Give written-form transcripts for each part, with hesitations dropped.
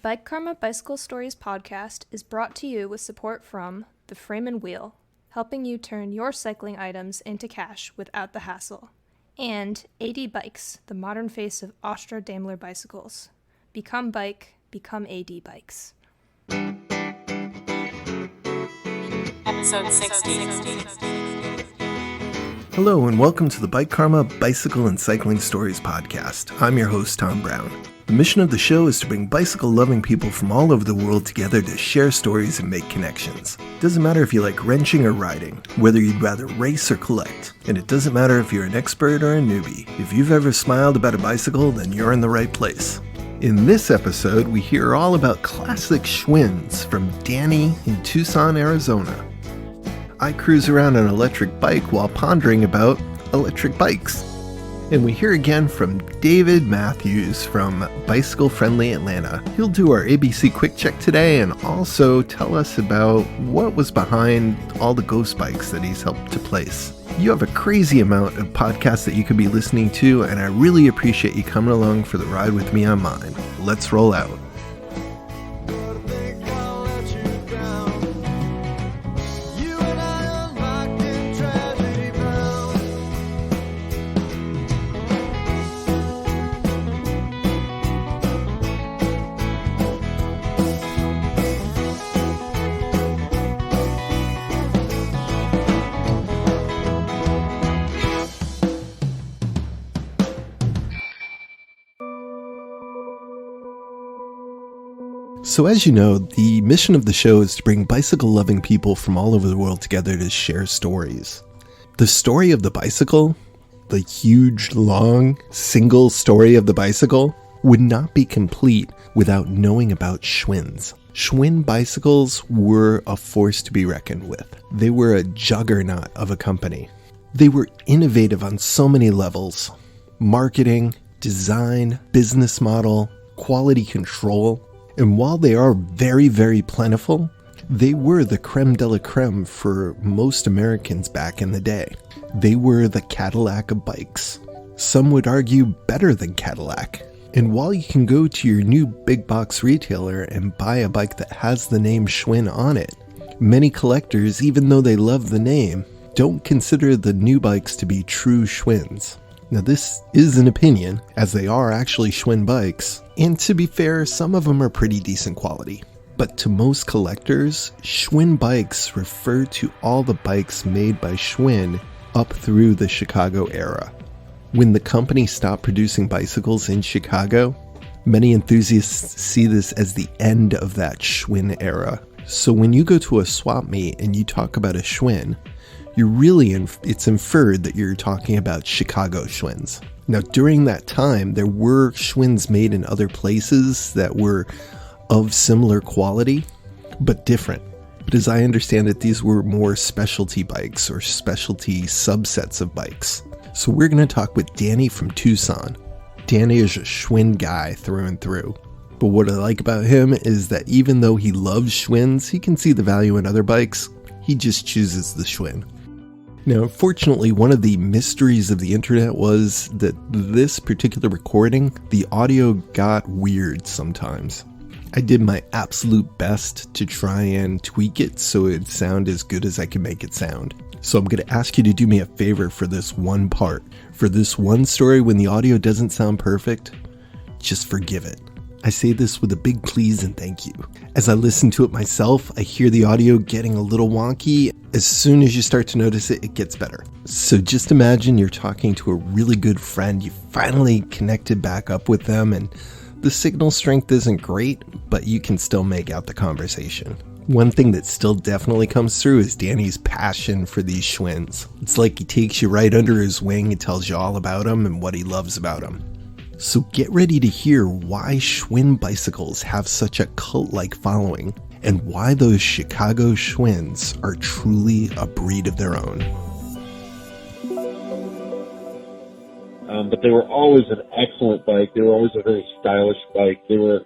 Bike Karma Bicycle Stories podcast is brought to you with support from the Frame and Wheel, helping you turn your cycling items into cash without the hassle, and AD Bikes, the modern face of Austro-Daimler bicycles. Become bike, become AD Bikes. Episode 60. Hello and welcome to the Bike Karma Bicycle and Cycling Stories podcast. I'm your host, Tom Brown. The mission of the show is to bring bicycle-loving people from all over the world together to share stories and make connections. It doesn't matter if you like wrenching or riding, whether you'd rather race or collect. And it doesn't matter if you're an expert or a newbie. If you've ever smiled about a bicycle, then you're in the right place. In this episode, we hear all about classic Schwinns from Danny in Tucson, Arizona. I cruise around an electric bike while pondering about electric bikes. And we hear again from David Matthews from Bicycle Friendly Atlanta. He'll do our ABC Quick Check today and also tell us about what was behind all the ghost bikes that he's helped to place. You have a crazy amount of podcasts that you could be listening to, and I really appreciate you coming along for the ride with me on mine. Let's roll out. So as you know, the mission of the show is to bring bicycle-loving people from all over the world together to share stories. The story of the bicycle, the huge, long, single story of the bicycle, would not be complete without knowing about Schwinns. Schwinn bicycles were a force to be reckoned with. They were a juggernaut of a company. They were innovative on so many levels: marketing, design, business model, quality control. And while they are very, very plentiful, they were the creme de la creme for most Americans back in the day. They were the Cadillac of bikes. Some would argue better than Cadillac. And while you can go to your new big box retailer and buy a bike that has the name Schwinn on it, many collectors, even though they love the name, don't consider the new bikes to be true Schwinns. Now this is an opinion, as they are actually Schwinn bikes, and to be fair, some of them are pretty decent quality. But to most collectors, Schwinn bikes refer to all the bikes made by Schwinn up through the Chicago era. When the company stopped producing bicycles in Chicago, many enthusiasts see this as the end of that Schwinn era. So when you go to a swap meet and you talk about a Schwinn, it's inferred that you're talking about Chicago Schwinns. Now, during that time, there were Schwinns made in other places that were of similar quality, but different. But as I understand it, these were more specialty bikes or specialty subsets of bikes. So we're going to talk with Danny from Tucson. Danny is a Schwinn guy through and through. But what I like about him is that even though he loves Schwinns, he can see the value in other bikes. He just chooses the Schwinn. Now, unfortunately, one of the mysteries of the internet was that this particular recording, the audio got weird sometimes. I did my absolute best to try and tweak it so it'd sound as good as I can make it sound. So I'm going to ask you to do me a favor for this one part. For this one story, when the audio doesn't sound perfect, just forgive it. I say this with a big please and thank you. As I listen to it myself, I hear the audio getting a little wonky. As soon as you start to notice it, it gets better. So just imagine you're talking to a really good friend. You finally connected back up with them and the signal strength isn't great, but you can still make out the conversation. One thing that still definitely comes through is Danny's passion for these Schwinns. It's like he takes you right under his wing and tells you all about them and what he loves about them. So get ready to hear why Schwinn bicycles have such a cult-like following and why those Chicago Schwinns are truly a breed of their own. But they were always an excellent bike. They were always a very stylish bike. They were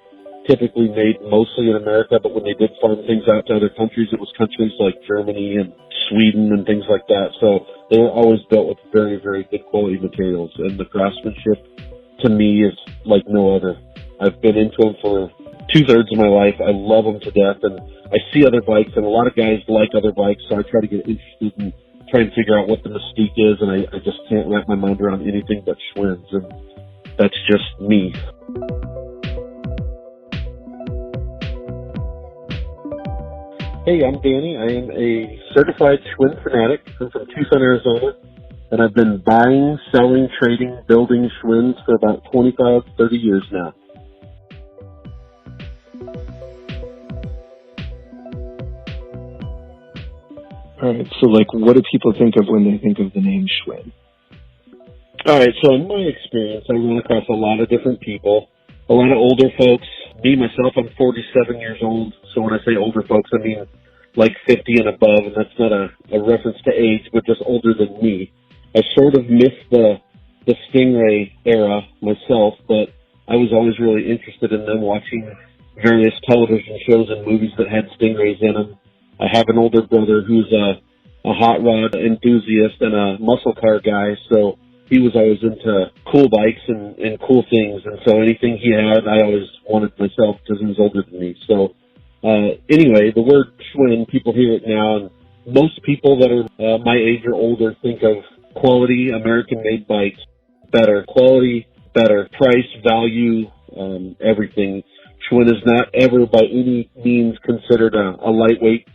typically made mostly in America, but when they did farm things out to other countries, it was countries like Germany and Sweden and things like that. So they were always built with very, very good quality materials, and the craftsmanship to me is like no other. I've been into them for 2/3 of my life. I love them to death, and I see other bikes, and a lot of guys like other bikes, so I try to get interested and try and figure out what the mystique is, and I just can't wrap my mind around anything but Schwinns, and that's just me. Hey, I'm Danny. I am a certified Schwinn fanatic. I'm from Tucson, Arizona, and I've been buying, selling, trading, building Schwinns for about 25, 30 years now. All right, so what do people think of when they think of the name Schwinn? All right, so in my experience, I run across a lot of different people, a lot of older folks. Me, myself, I'm 47 years old, so when I say older folks, I mean like 50 and above, and that's not a reference to age, but just older than me. I sort of missed the Stingray era myself, but I was always really interested in them, watching various television shows and movies that had Stingrays in them. I have an older brother who's a hot rod enthusiast and a muscle car guy, so he was always into cool bikes and cool things, and so anything he had, I always wanted myself because he was older than me. So anyway, the word Schwinn, people hear it now, and most people that are my age or older think of quality American-made bikes, better quality, better price, value, everything. Schwinn is not ever by any means considered a lightweight,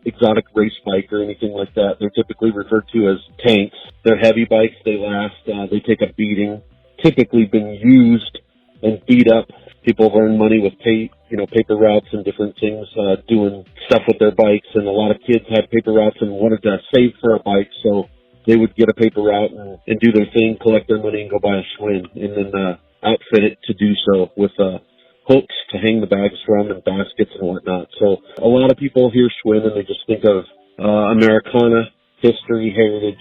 exotic race bike or anything like that. They're typically referred to as tanks. They're heavy bikes. They last. They take a beating. Typically been used and beat up. People have earned money with paper routes and different things, doing stuff with their bikes. And a lot of kids had paper routes and wanted to save for a bike, so they would get a paper route and do their thing, collect their money, and go buy a Schwinn, and then outfit it to do so with hooks to hang the bags from and baskets and whatnot. So a lot of people hear Schwinn and they just think of Americana, history, heritage,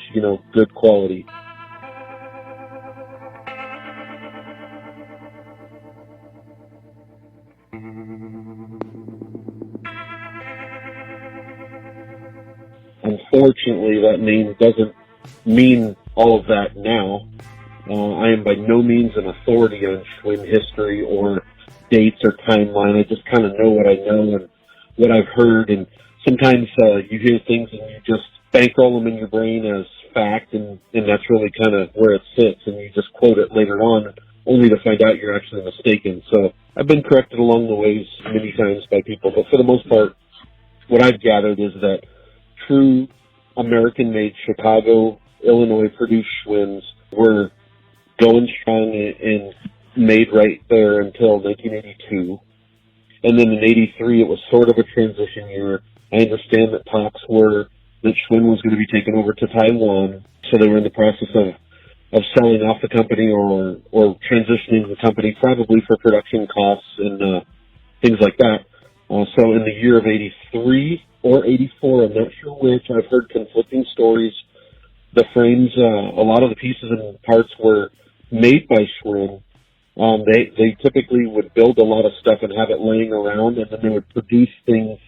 good quality. Unfortunately, that name doesn't mean all of that now. I am by no means an authority on Schwinn history or dates or timeline. I just kind of know what I know and what I've heard, and sometimes you hear things and you just bankroll them in your brain as fact, and that's really kind of where it sits, and you just quote it later on only to find out you're actually mistaken. So I've been corrected along the ways many times by people, but for the most part, what I've gathered is that true American-made Chicago, Illinois produced Schwinns were going strong and made right there until 1982. And then in 83, it was sort of a transition year. I understand that talks were that Schwinn was going to be taken over to Taiwan, so they were in the process of selling off the company or transitioning the company, probably for production costs and things like that. So in the year of 83 or 84, I'm not sure which, I've heard conflicting stories. The frames, a lot of the pieces and parts were made by Schwinn. They typically would build a lot of stuff and have it laying around, and then they would produce things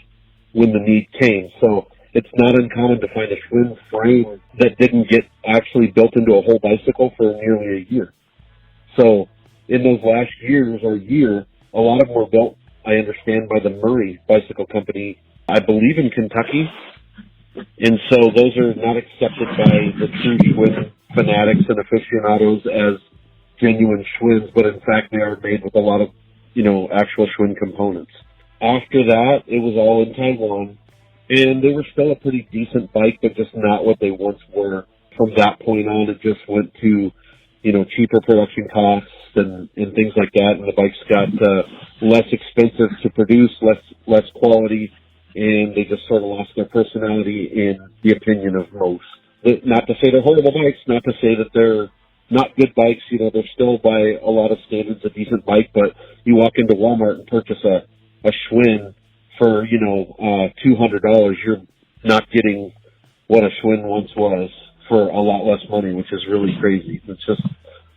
when the need came. So it's not uncommon to find a Schwinn frame that didn't get actually built into a whole bicycle for nearly a year. So in those last year, a lot of them were built, I understand, by the Murray Bicycle Company, I believe in Kentucky. And so those are not accepted by the true Schwinn fanatics and aficionados as genuine Schwinns, but in fact they are made with a lot of, actual Schwinn components. After that, it was all in Taiwan, and they were still a pretty decent bike, but just not what they once were. From that point on, it just went to, cheaper production costs and things like that, and the bikes got less expensive to produce, less quality, and they just sort of lost their personality in the opinion of most. Not to say they're horrible bikes, not to say that they're not good bikes, they're still by a lot of standards a decent bike, but you walk into Walmart and purchase a Schwinn for, $200, you're not getting what a Schwinn once was for a lot less money, which is really crazy. It's just,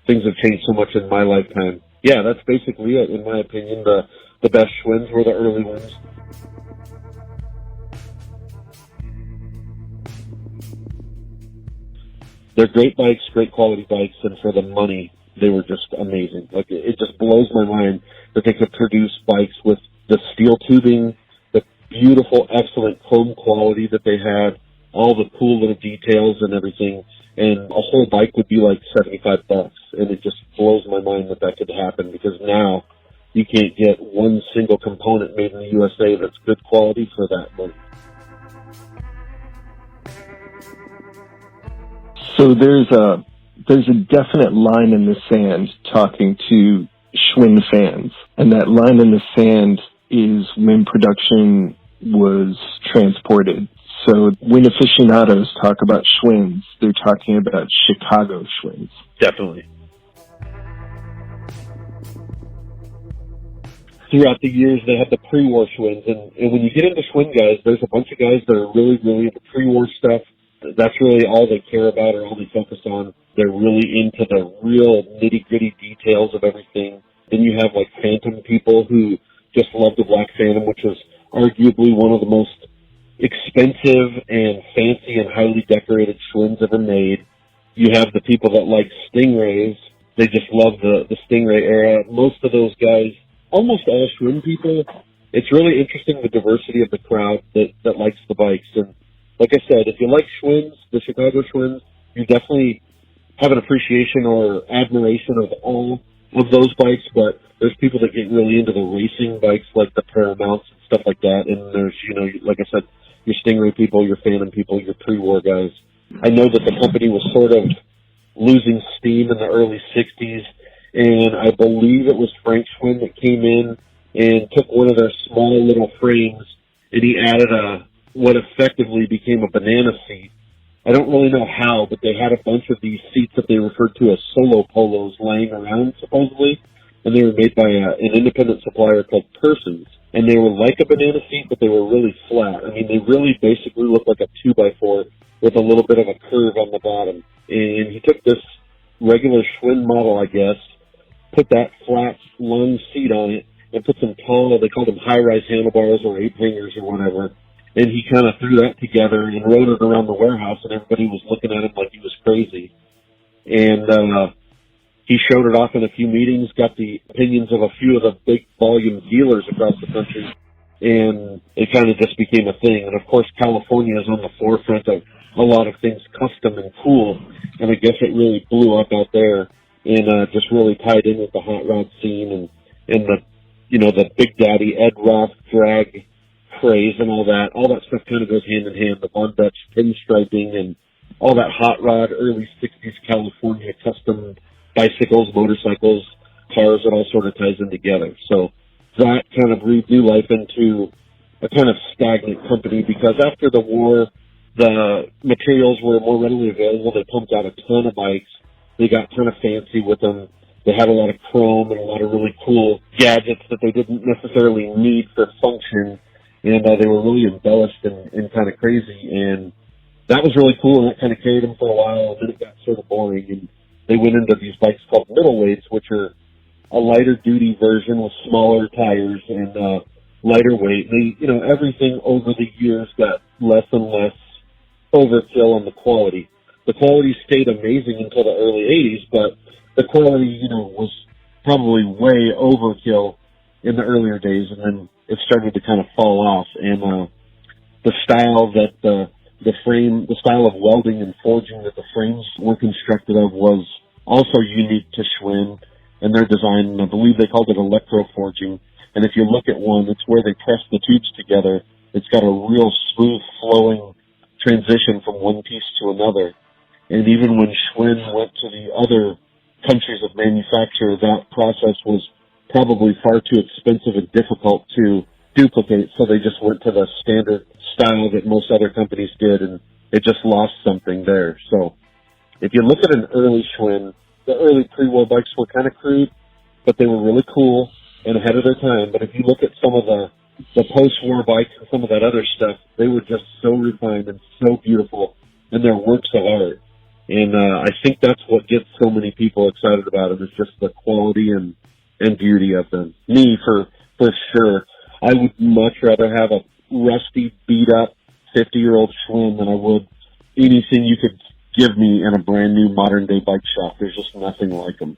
things have changed so much in my lifetime. Yeah, that's basically it, in my opinion. The best Schwinns were the early ones. They're great bikes, great quality bikes, and for the money, they were just amazing. Like, it just blows my mind that they could produce bikes with the steel tubing, the beautiful, excellent chrome quality that they had, all the cool little details and everything, and a whole bike would be like $75, and it just blows my mind that that could happen, because now you can't get one single component made in the USA that's good quality for that money. So there's a definite line in the sand talking to Schwinn fans, and that line in the sand is when production was transported. So when aficionados talk about Schwinns, they're talking about Chicago Schwinns. Definitely. Throughout the years, they had the pre-war Schwinns, and when you get into Schwinn guys, there's a bunch of guys that are really, really into pre-war stuff. That's really all they care about or all they focus on. They're really into the real nitty-gritty details of everything. Then you have, like, Phantom people who just love the Black Phantom, which was arguably one of the most expensive and fancy and highly decorated Schwinns ever made. You have the people that like Stingrays. They just love the Stingray era. Most of those guys, almost all Schwinn people, it's really interesting the diversity of the crowd that likes the bikes. And like I said, if you like Schwinns, the Chicago Schwinns, you definitely have an appreciation or admiration of all of those bikes, but there's people that get really into the racing bikes, like the Paramounts and stuff like that. And there's, like I said, your Stingray people, your Phantom people, your pre-war guys. I know that the company was sort of losing steam in the early 60s, and I believe it was Frank Schwinn that came in and took one of their small little frames, and he added what effectively became a banana seat. I don't really know how, but they had a bunch of these seats that they referred to as solo polos laying around, supposedly, and they were made by an independent supplier called Persons. And they were like a banana seat, but they were really flat. I mean, they really basically looked like a 2x4 with a little bit of a curve on the bottom. And he took this regular Schwinn model, I guess, put that flat, long seat on it, and put some tall, they called them high-rise handlebars or ape hangers or whatever. And he kind of threw that together and rode it around the warehouse, and everybody was looking at him like he was crazy. And he showed it off in a few meetings, got the opinions of a few of the big volume dealers across the country, and it kind of just became a thing. And of course, California is on the forefront of a lot of things custom and cool, and I guess it really blew up out there and just really tied in with the hot rod scene and the Big Daddy Ed Roth drag craze and all that. All that stuff kind of goes hand in hand. The Von Dutch pinstriping and all that hot rod, early 60s California custom bicycles, motorcycles, cars, it all sort of ties in together. So that kind of breathed new life into a kind of stagnant company, because after the war, the materials were more readily available. They pumped out a ton of bikes. They got kind of fancy with them. They had a lot of chrome and a lot of really cool gadgets that they didn't necessarily need for function. And they were really embellished and kind of crazy. And that was really cool, and that kind of carried them for a while. And then it got sort of boring, and they went into these bikes called middleweights, which are a lighter duty version with smaller tires and lighter weight. They, everything over the years got less and less overkill on the quality. The quality stayed amazing until the early 80s, but the quality, was probably way overkill in the earlier days, and then it started to kind of fall off. And the style that the style of welding and forging that the frames were constructed of was also unique to Schwinn and their design. And I believe they called it electroforging. And if you look at one, it's where they press the tubes together. It's got a real smooth flowing transition from one piece to another. And even when Schwinn went to the other countries of manufacture, that process was probably far too expensive and difficult to duplicate, so they just went to the standard style that most other companies did, and it just lost something there. So if you look at an early Schwinn, the early pre-war bikes were kind of crude, but they were really cool and ahead of their time. But if you look at some of the post-war bikes and some of that other stuff, they were just so refined and so beautiful, and they're works of art. And I think that's what gets so many people excited about them, is just the quality and beauty of them. Me, for sure, I would much rather have a rusty, beat-up 50-year-old Schwinn than I would anything you could give me in a brand new modern day bike shop. There's just nothing like them.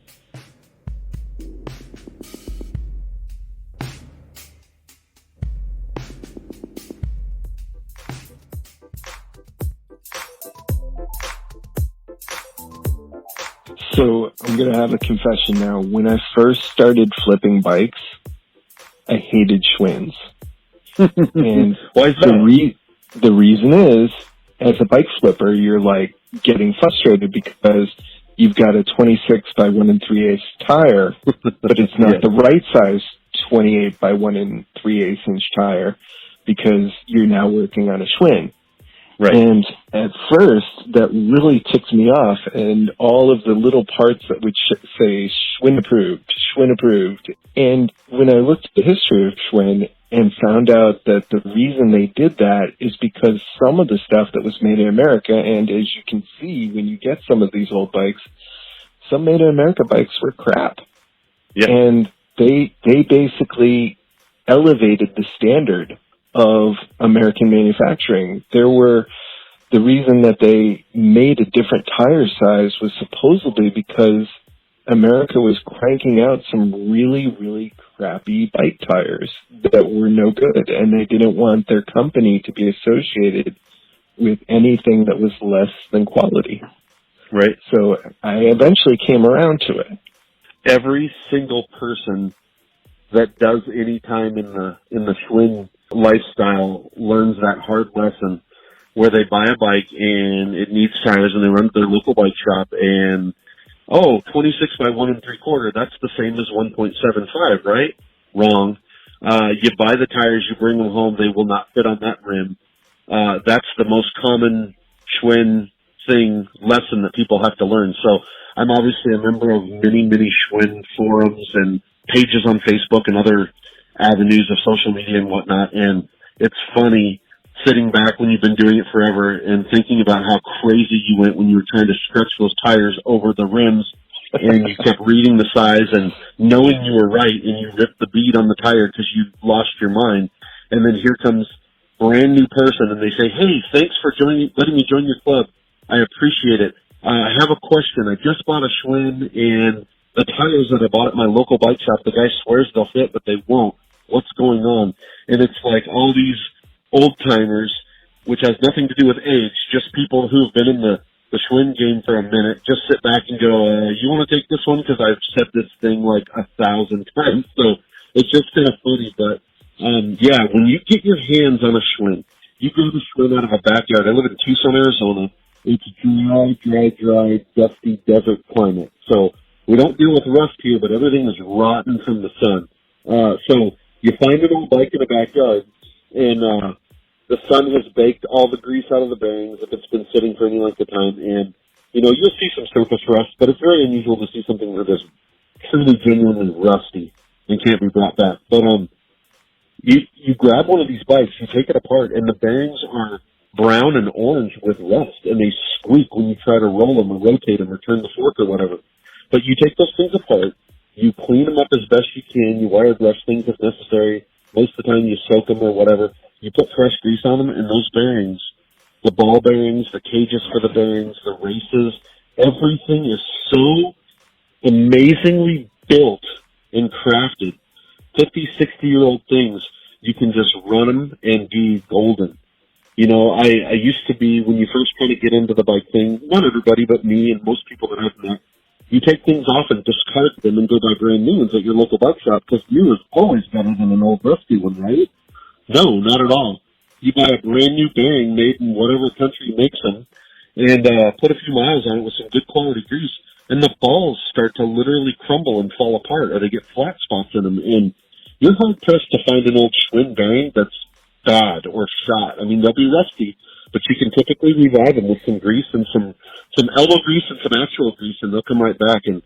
So I'm going to have a confession now. When I first started flipping bikes, I hated Schwinns. And why is that? The reason is, as a bike flipper, you're like getting frustrated because you've got a 26 by 1 3/8 tire, but it's not the right size 28 by 1 3/8 inch tire because you're now working on a Schwinn. Right. And at first, that really ticked me off, and all of the little parts that would say Schwinn approved. And when I looked at the history of Schwinn and found out that the reason they did that is because some of the stuff that was made in America, and as you can see when you get some of these old bikes, some made in America bikes were crap. Yeah. And they basically elevated the standard of American manufacturing. The reason that they made a different tire size was supposedly because America was cranking out some really, really crappy bike tires that were no good, and they didn't want their company to be associated with anything that was less than quality. Right. So I eventually came around to it. Every single person that does any time in the Schwinn lifestyle learns that hard lesson where they buy a bike and it needs tires and they run to their local bike shop and 26 by 1 3/4, that's the same as 1.75, right? Wrong. You buy the tires, you bring them home, they will not fit on that rim. That's the most common Schwinn lesson that people have to learn. So I'm obviously a member of many Schwinn forums and pages on Facebook and other avenues of social media and whatnot. And it's funny sitting back when you've been doing it forever and thinking about how crazy you went when you were trying to stretch those tires over the rims and you kept reading the size and knowing you were right and you ripped the bead on the tire because you lost your mind. And then here comes a brand new person and they say, "Hey, thanks for letting me join your club. I appreciate it. I have a question. I just bought a Schwinn and the tires that I bought at my local bike shop, the guy swears they'll fit, but they won't. What's going on?" And it's like all these old timers, which has nothing to do with age, just people who have been in the Schwinn game for a minute, just sit back and go, "You want to take this one? Because I've said this thing like 1,000 times." So it's just kind of funny, but when you get your hands on a Schwinn, you grab a Schwinn out of a backyard. I live in Tucson, Arizona. It's a dry, dusty desert climate. So we don't deal with rust here, but everything is rotten from the sun. So you find an old bike in a backyard, and the sun has baked all the grease out of the bearings if it's been sitting for any length of time. And, you'll see some surface rust, but it's very unusual to see something that is truly genuinely rusty and can't be brought back. But you grab one of these bikes, you take it apart, and the bearings are brown and orange with rust, and they squeak when you try to roll them or rotate them or turn the fork or whatever. But you take those things apart, you clean them up as best you can, you wire brush things if necessary. Most of the time you soak them or whatever. You put fresh grease on them, and those bearings, the ball bearings, the cages for the bearings, the races, everything is so amazingly built and crafted. 50, 60-year-old things, you can just run them and be golden. I used to be, when you first kind of get into the bike thing, not everybody but me and most people that I've met, you take things off and discard them and go buy brand new ones at your local bike shop because new is always better than an old rusty one, right? No, not at all. You buy a brand new bearing made in whatever country makes them and put a few miles on it with some good quality grease, and the balls start to literally crumble and fall apart, or they get flat spots in them. And you're hard-pressed to find an old Schwinn bearing that's bad or shot. I mean, they'll be rusty, but you can typically revive them with some grease and some elbow grease and some actual grease, and they'll come right back. And,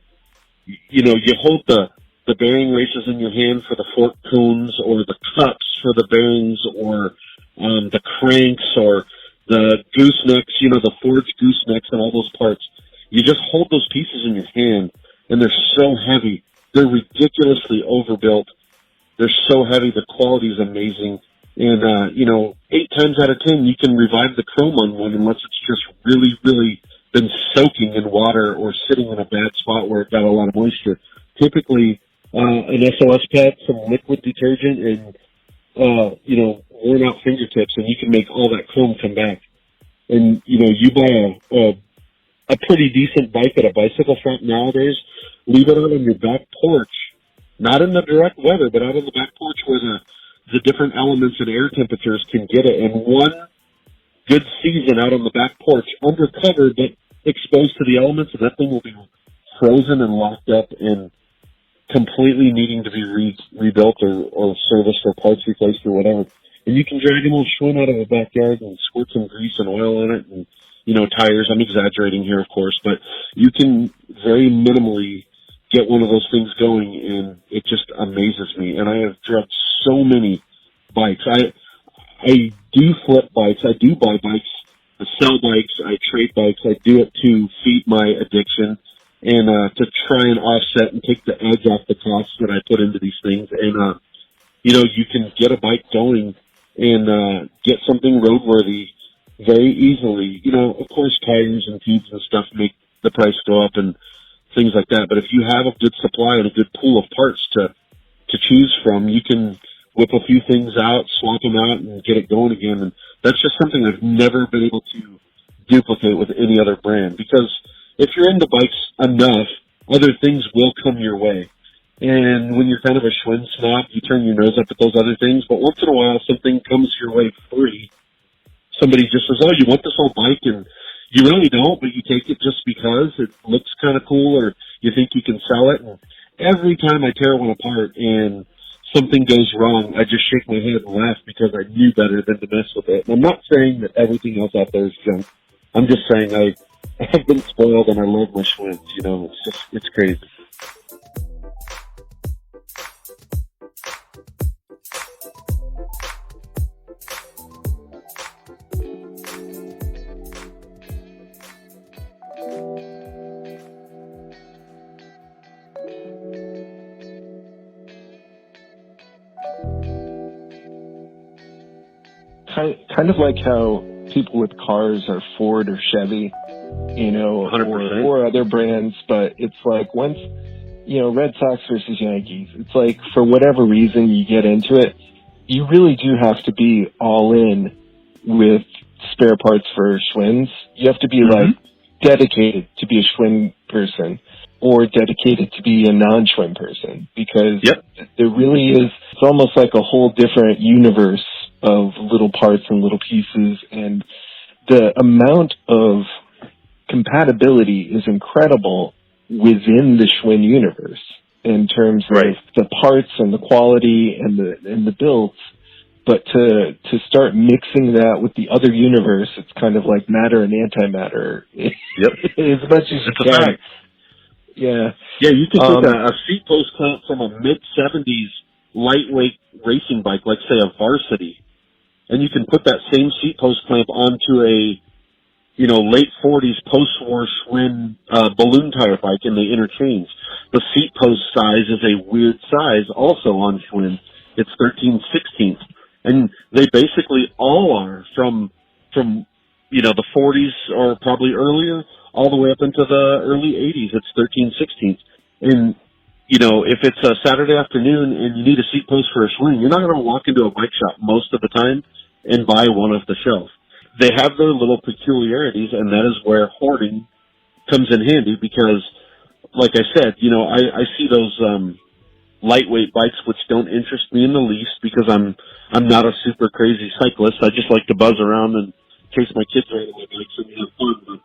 you hold the bearing races in your hand for the fork cones or the cups for the bearings or the cranks or the goosenecks, the forged goosenecks and all those parts. You just hold those pieces in your hand, and they're so heavy. They're ridiculously overbuilt. They're so heavy. The quality is amazing. And, 8 times out of 10, you can revive the chrome on one unless it's just really, really been soaking in water or sitting in a bad spot where it got a lot of moisture. Typically, an SOS pad, some liquid detergent, and, worn out fingertips, and you can make all that comb come back. And, you buy a pretty decent bike at a bicycle front nowadays, leave it out on your back porch, not in the direct weather, but out on the back porch where the different elements and air temperatures can get it. And one good season out on the back porch, under cover, but exposed to the elements, and that thing will be frozen and locked up and completely needing to be rebuilt or serviced or parts replaced or whatever. And you can drag an old Schwinn out of the backyard and squirt some grease and oil on it and, tires. I'm exaggerating here, of course, but you can very minimally get one of those things going, and it just amazes me. And I have drugged so many bikes. I do flip bikes. I do buy bikes. I sell bikes. I trade bikes. I do it to feed my addiction and to try and offset and take the edge off the costs that I put into these things. And, you can get a bike going and get something roadworthy very easily. Of course, tires and tubes and stuff make the price go up and things like that. But if you have a good supply and a good pool of parts to choose from, you can whip a few things out, swap them out, and get it going again. And that's just something I've never been able to duplicate with any other brand. Because if you're into bikes enough, other things will come your way. And when you're kind of a Schwinn snob, you turn your nose up at those other things. But once in a while, something comes your way free. Somebody just says, oh, you want this old bike? And you really don't, but you take it just because it looks kind of cool or you think you can sell it. And every time I tear one apart and something goes wrong, I just shake my head and laugh because I knew better than to mess with it. And I'm not saying that everything else out there is junk. I'm just saying I have been spoiled and I love my Schwinns. It's crazy. Kind of like how people with cars are Ford or Chevy, 100%. or other brands, but it's like once, Red Sox versus Yankees, it's like for whatever reason you get into it, you really do have to be all in with spare parts for Schwinns. You have to be like dedicated to be a Schwinn person or dedicated to be a non-Schwinn person because there really is, it's almost like a whole different universe of little parts and little pieces, and the amount of compatibility is incredible within the Schwinn universe in terms of the parts and the quality and the builds. But to start mixing that with the other universe, it's kind of like matter and antimatter. As much as you can. Yeah. Yeah, you can take a seat post clamp from a mid-70s lightweight racing bike, like, say, a Varsity, and you can put that same seat post clamp onto a, late 40s post-war Schwinn balloon tire bike, and they interchange. The seat post size is a weird size also on Schwinn. It's 13/16. And they basically all are from the 40s or probably earlier all the way up into the early 80s. It's 13/16. And, if it's a Saturday afternoon and you need a seat post for a Schwinn, you're not going to walk into a bike shop most of the time and buy one off the shelf. They have their little peculiarities, and that is where hoarding comes in handy because, like I said, I see those lightweight bikes which don't interest me in the least because I'm not a super crazy cyclist. I just like to buzz around and chase my kids around my bikes and have fun. But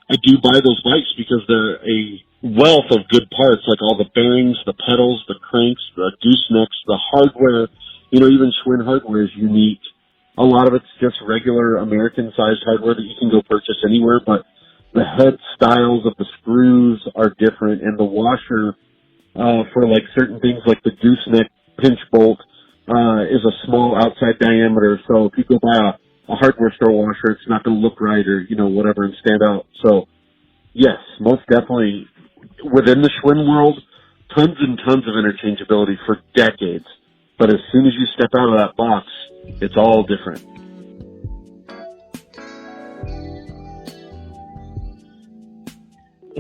I do buy those bikes because they're a wealth of good parts, like all the bearings, the pedals, the cranks, the goosenecks, the hardware. Even Schwinn hardware is unique. A lot of it's just regular American-sized hardware that you can go purchase anywhere, but the head styles of the screws are different, and the washer for like certain things like the gooseneck pinch bolt is a small outside diameter, so if you go buy a hardware store washer, it's not going to look right or, whatever and stand out. So, yes, most definitely within the Schwinn world, tons and tons of interchangeability for decades. But as soon as you step out of that box, it's all different.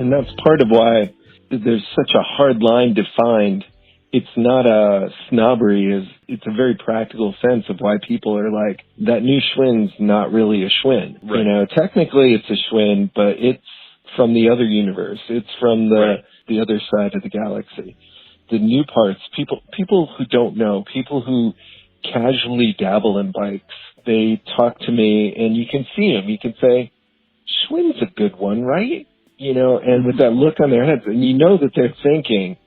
And that's part of why there's such a hard line defined. It's not a snobbery, it's a very practical sense of why people are like, that new Schwinn's not really a Schwinn. Right. You know, technically it's a Schwinn, but it's from the other universe. It's from the other side of the galaxy. The new parts, people who don't know, people who casually dabble in bikes, they talk to me and you can see them. You can say, Schwinn's a good one, right? You know, and with that look on their heads, and you know that they're thinking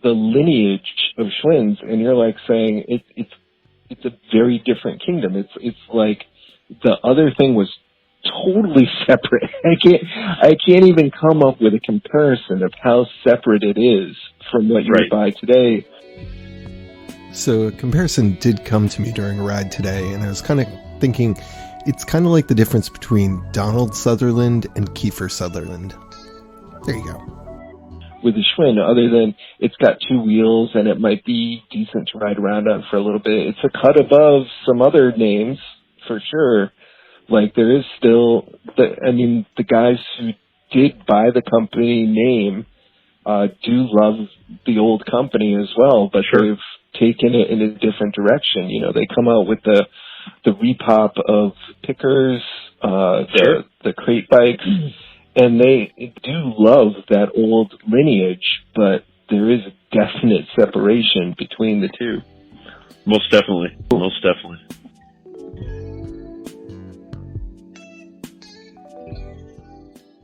the lineage of Schwinn's, and you're like saying it's a very different kingdom. It's like the other thing was totally separate. I can't even come up with a comparison of how separate it is from what you would buy today. So a comparison did come to me during a ride today, and I was kind of thinking it's kind of like the difference between Donald Sutherland and Kiefer Sutherland. There you go. With the Schwinn, other than it's got two wheels and it might be decent to ride around on for a little bit, it's a cut above some other names for sure. Like there is still, the guys who did buy the company name do love the old company as well, but they've taken it in a different direction. You know, they come out with the repop of pickers, the crate bikes, and they do love that old lineage, but there is a definite separation between the two. Most definitely. Most definitely.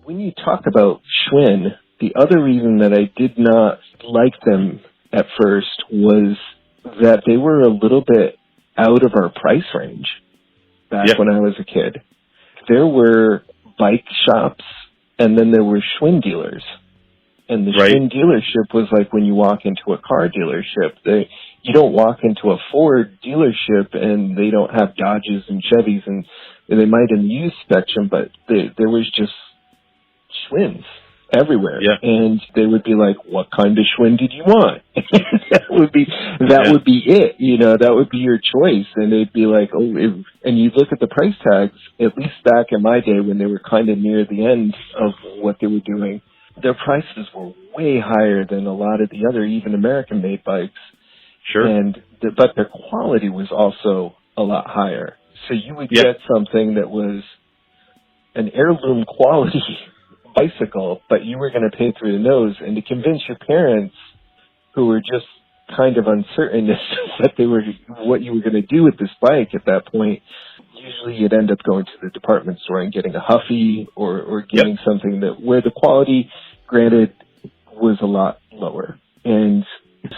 When you talk about Schwinn, the other reason that I did not like them at first was that they were a little bit out of our price range back when I was a kid. There were bike shops, and then there were Schwinn dealers. And the Schwinn dealership was like when you walk into a car dealership. You don't walk into a Ford dealership and they don't have Dodges and Chevys, and they might in the used spectrum, but there was just Schwinns everywhere. Yeah. And they would be like, what kind of Schwinn did you want? that would be it. You know, that would be your choice. And they'd be like, and you look at the price tags, at least back in my day when they were kind of near the end of what they were doing, their prices were way higher than a lot of the other, even American-made bikes. Sure. But their quality was also a lot higher. So you would get something that was an heirloom quality bicycle, but you were going to pay through the nose. And to convince your parents, who were just kind of uncertain as to what you were going to do with this bike at that point, usually you'd end up going to the department store and getting a Huffy or getting something where the quality, granted, was a lot lower. And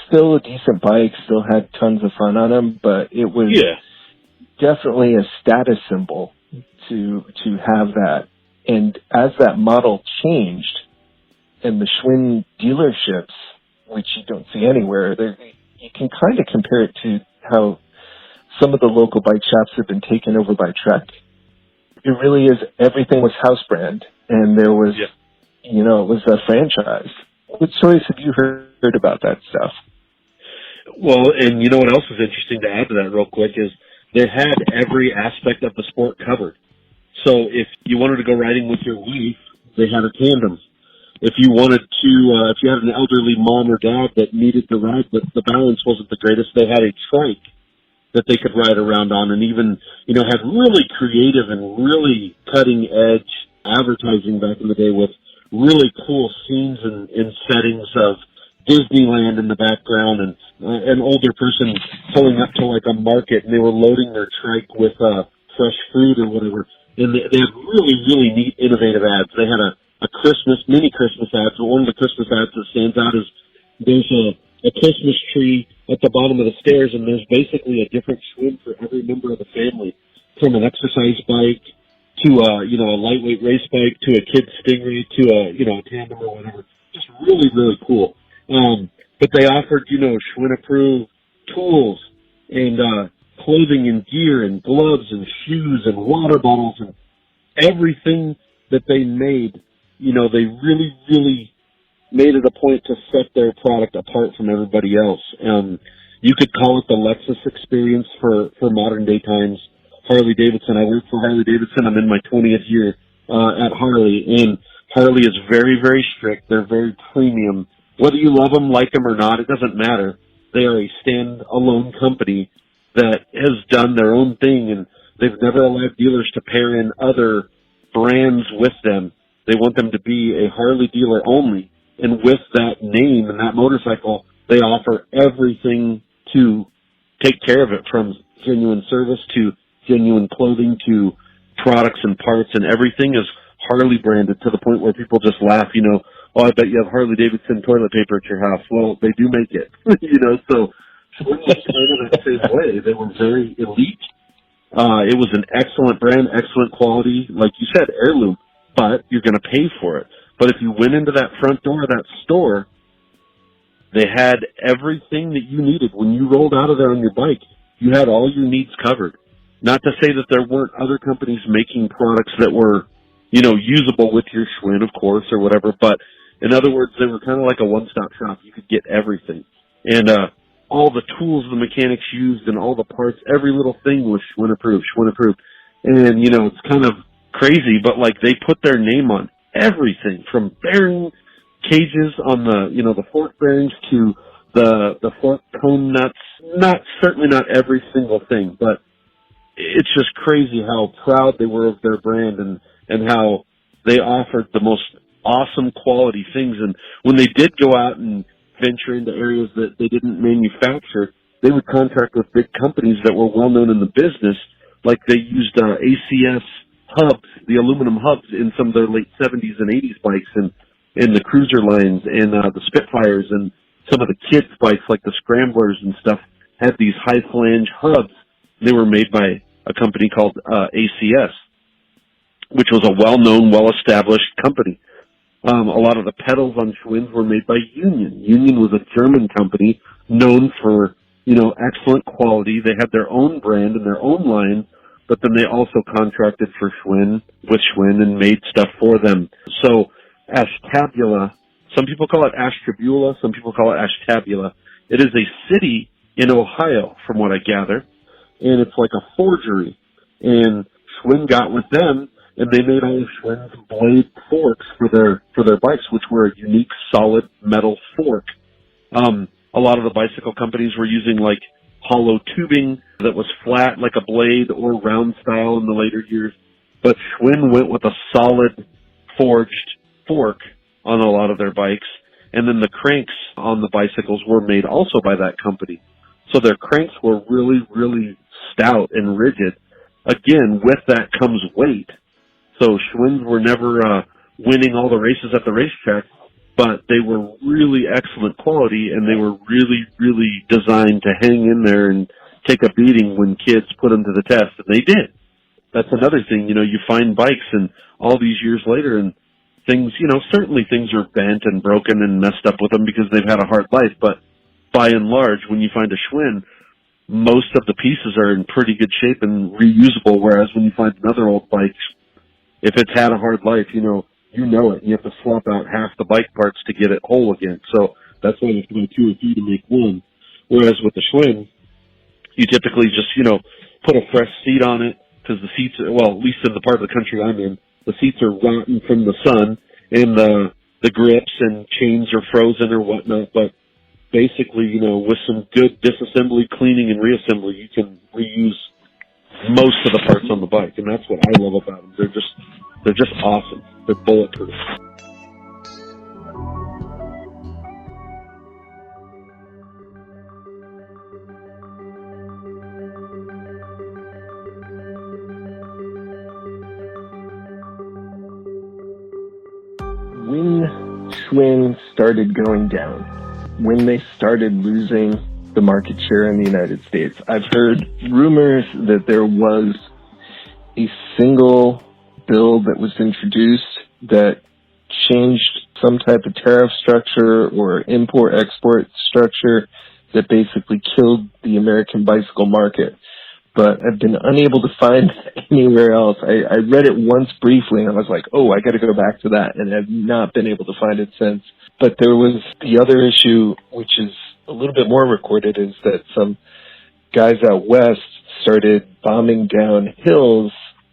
still a decent bike, still had tons of fun on them, but it was definitely a status symbol to have that. And as that model changed, and the Schwinn dealerships, which you don't see anywhere, you can kind of compare it to how some of the local bike shops have been taken over by Trek. It really is, everything was house brand, and there was, it was a franchise. What stories have you heard about that stuff? Well, and you know what else is interesting to add to that real quick is they had every aspect of the sport covered. So if you wanted to go riding with your wife, they had a tandem. If you wanted to, if you had an elderly mom or dad that needed to ride, but the balance wasn't the greatest, they had a trike that they could ride around on, and even, had really creative and really cutting edge advertising back in the day with really cool scenes and settings of Disneyland in the background, and an older person pulling up to like a market, and they were loading their trike with fresh fruit or whatever. And they had really, really neat, innovative ads. They had a mini Christmas ad. So one of the Christmas ads that stands out is there's a Christmas tree at the bottom of the stairs, and there's basically a different Schwinn for every member of the family, from an exercise bike to a lightweight race bike to a kid's Stingray to a tandem or whatever. Just really, really cool. But they offered, Schwinn approved tools and clothing and gear and gloves and shoes and water bottles and everything that they made. They really, really made it a point to set their product apart from everybody else. You could call it the Lexus experience for modern day times. Harley Davidson. I work for Harley Davidson. I'm in my 20th year at Harley, and Harley is very, very strict. They're very premium. Whether you love them, like them, or not, it doesn't matter. They are a stand-alone company that has done their own thing, and they've never allowed dealers to pair in other brands with them. They want them to be a Harley dealer only. And with that name and that motorcycle, they offer everything to take care of it, from genuine service to genuine clothing to products and parts, and everything is Harley branded to the point where people just laugh, oh, I bet you have Harley Davidson toilet paper at your house. Well, they do make it, so Schwinn was kind of the same way. They were very elite. It was an excellent brand, excellent quality, like you said, heirloom, but you're going to pay for it. But if you went into that front door of that store, they had everything that you needed. When you rolled out of there on your bike, you had all your needs covered. Not to say that there weren't other companies making products that were, usable with your Schwinn, of course, or whatever, but in other words, they were kind of like a one-stop shop. You could get everything. And all the tools the mechanics used and all the parts, every little thing was Schwinn approved. And, it's kind of crazy, but like they put their name on everything, from bearing cages on the fork bearings to the fork cone nuts. Certainly not every single thing, but it's just crazy how proud they were of their brand and how they offered the most awesome quality things. And when they did go out and venture into areas that they didn't manufacture, they would contract with big companies that were well known in the business. Like they used ACS hubs, the aluminum hubs, in some of their late 70s and 80s bikes, and in the cruiser lines and the Spitfires, and some of the kids' bikes like the Scramblers and stuff had these high flange hubs. They were made by a company called ACS, which was a well-known, well-established company. A lot of the pedals on Schwinns were made by Union. Union was a German company known for, excellent quality. They had their own brand and their own line, but then they also contracted for Schwinn, with Schwinn, and made stuff for them. So Ashtabula, some people call it Ashtabula, some people call it Ashtabula. It is a city in Ohio, from what I gather, and it's like a forgery. And Schwinn got with them, and they made all of Schwinn's blade forks for their bikes, which were a unique, solid metal fork. A lot of the bicycle companies were using like hollow tubing that was flat like a blade, or round style in the later years. But Schwinn went with a solid forged fork on a lot of their bikes. And then the cranks on the bicycles were made also by that company. So their cranks were really, really stout and rigid. Again, with that comes weight. So Schwinns were never winning all the races at the racetrack, but they were really excellent quality, and they were really, really designed to hang in there and take a beating when kids put them to the test, and they did. That's another thing, you find bikes and all these years later, and things, certainly things are bent and broken and messed up with them because they've had a hard life, but by and large, when you find a Schwinn, most of the pieces are in pretty good shape and reusable, whereas when you find another old bike, if it's had a hard life, you know it. You have to swap out half the bike parts to get it whole again. So that's why you have to buy 2 or 3 to make one. Whereas with the Schwinn, you typically just, put a fresh seat on it, because the seats, at least in the part of the country I'm in, the seats are rotten from the sun, and the grips and chains are frozen or whatnot. But basically, with some good disassembly, cleaning, and reassembly, you can reuse most of the parts on the bike, and that's what I love about them. They're just awesome. They're bulletproof. When Schwinn started going down, when they started losing the market share in the United States, I've heard rumors that there was a single bill that was introduced that changed some type of tariff structure or import-export structure that basically killed the American bicycle market. But I've been unable to find anywhere else. I read it once briefly, and I was like, I got to go back to that, and I've not been able to find it since. But there was the other issue, which is a little bit more recorded, is that some guys out west started bombing down hills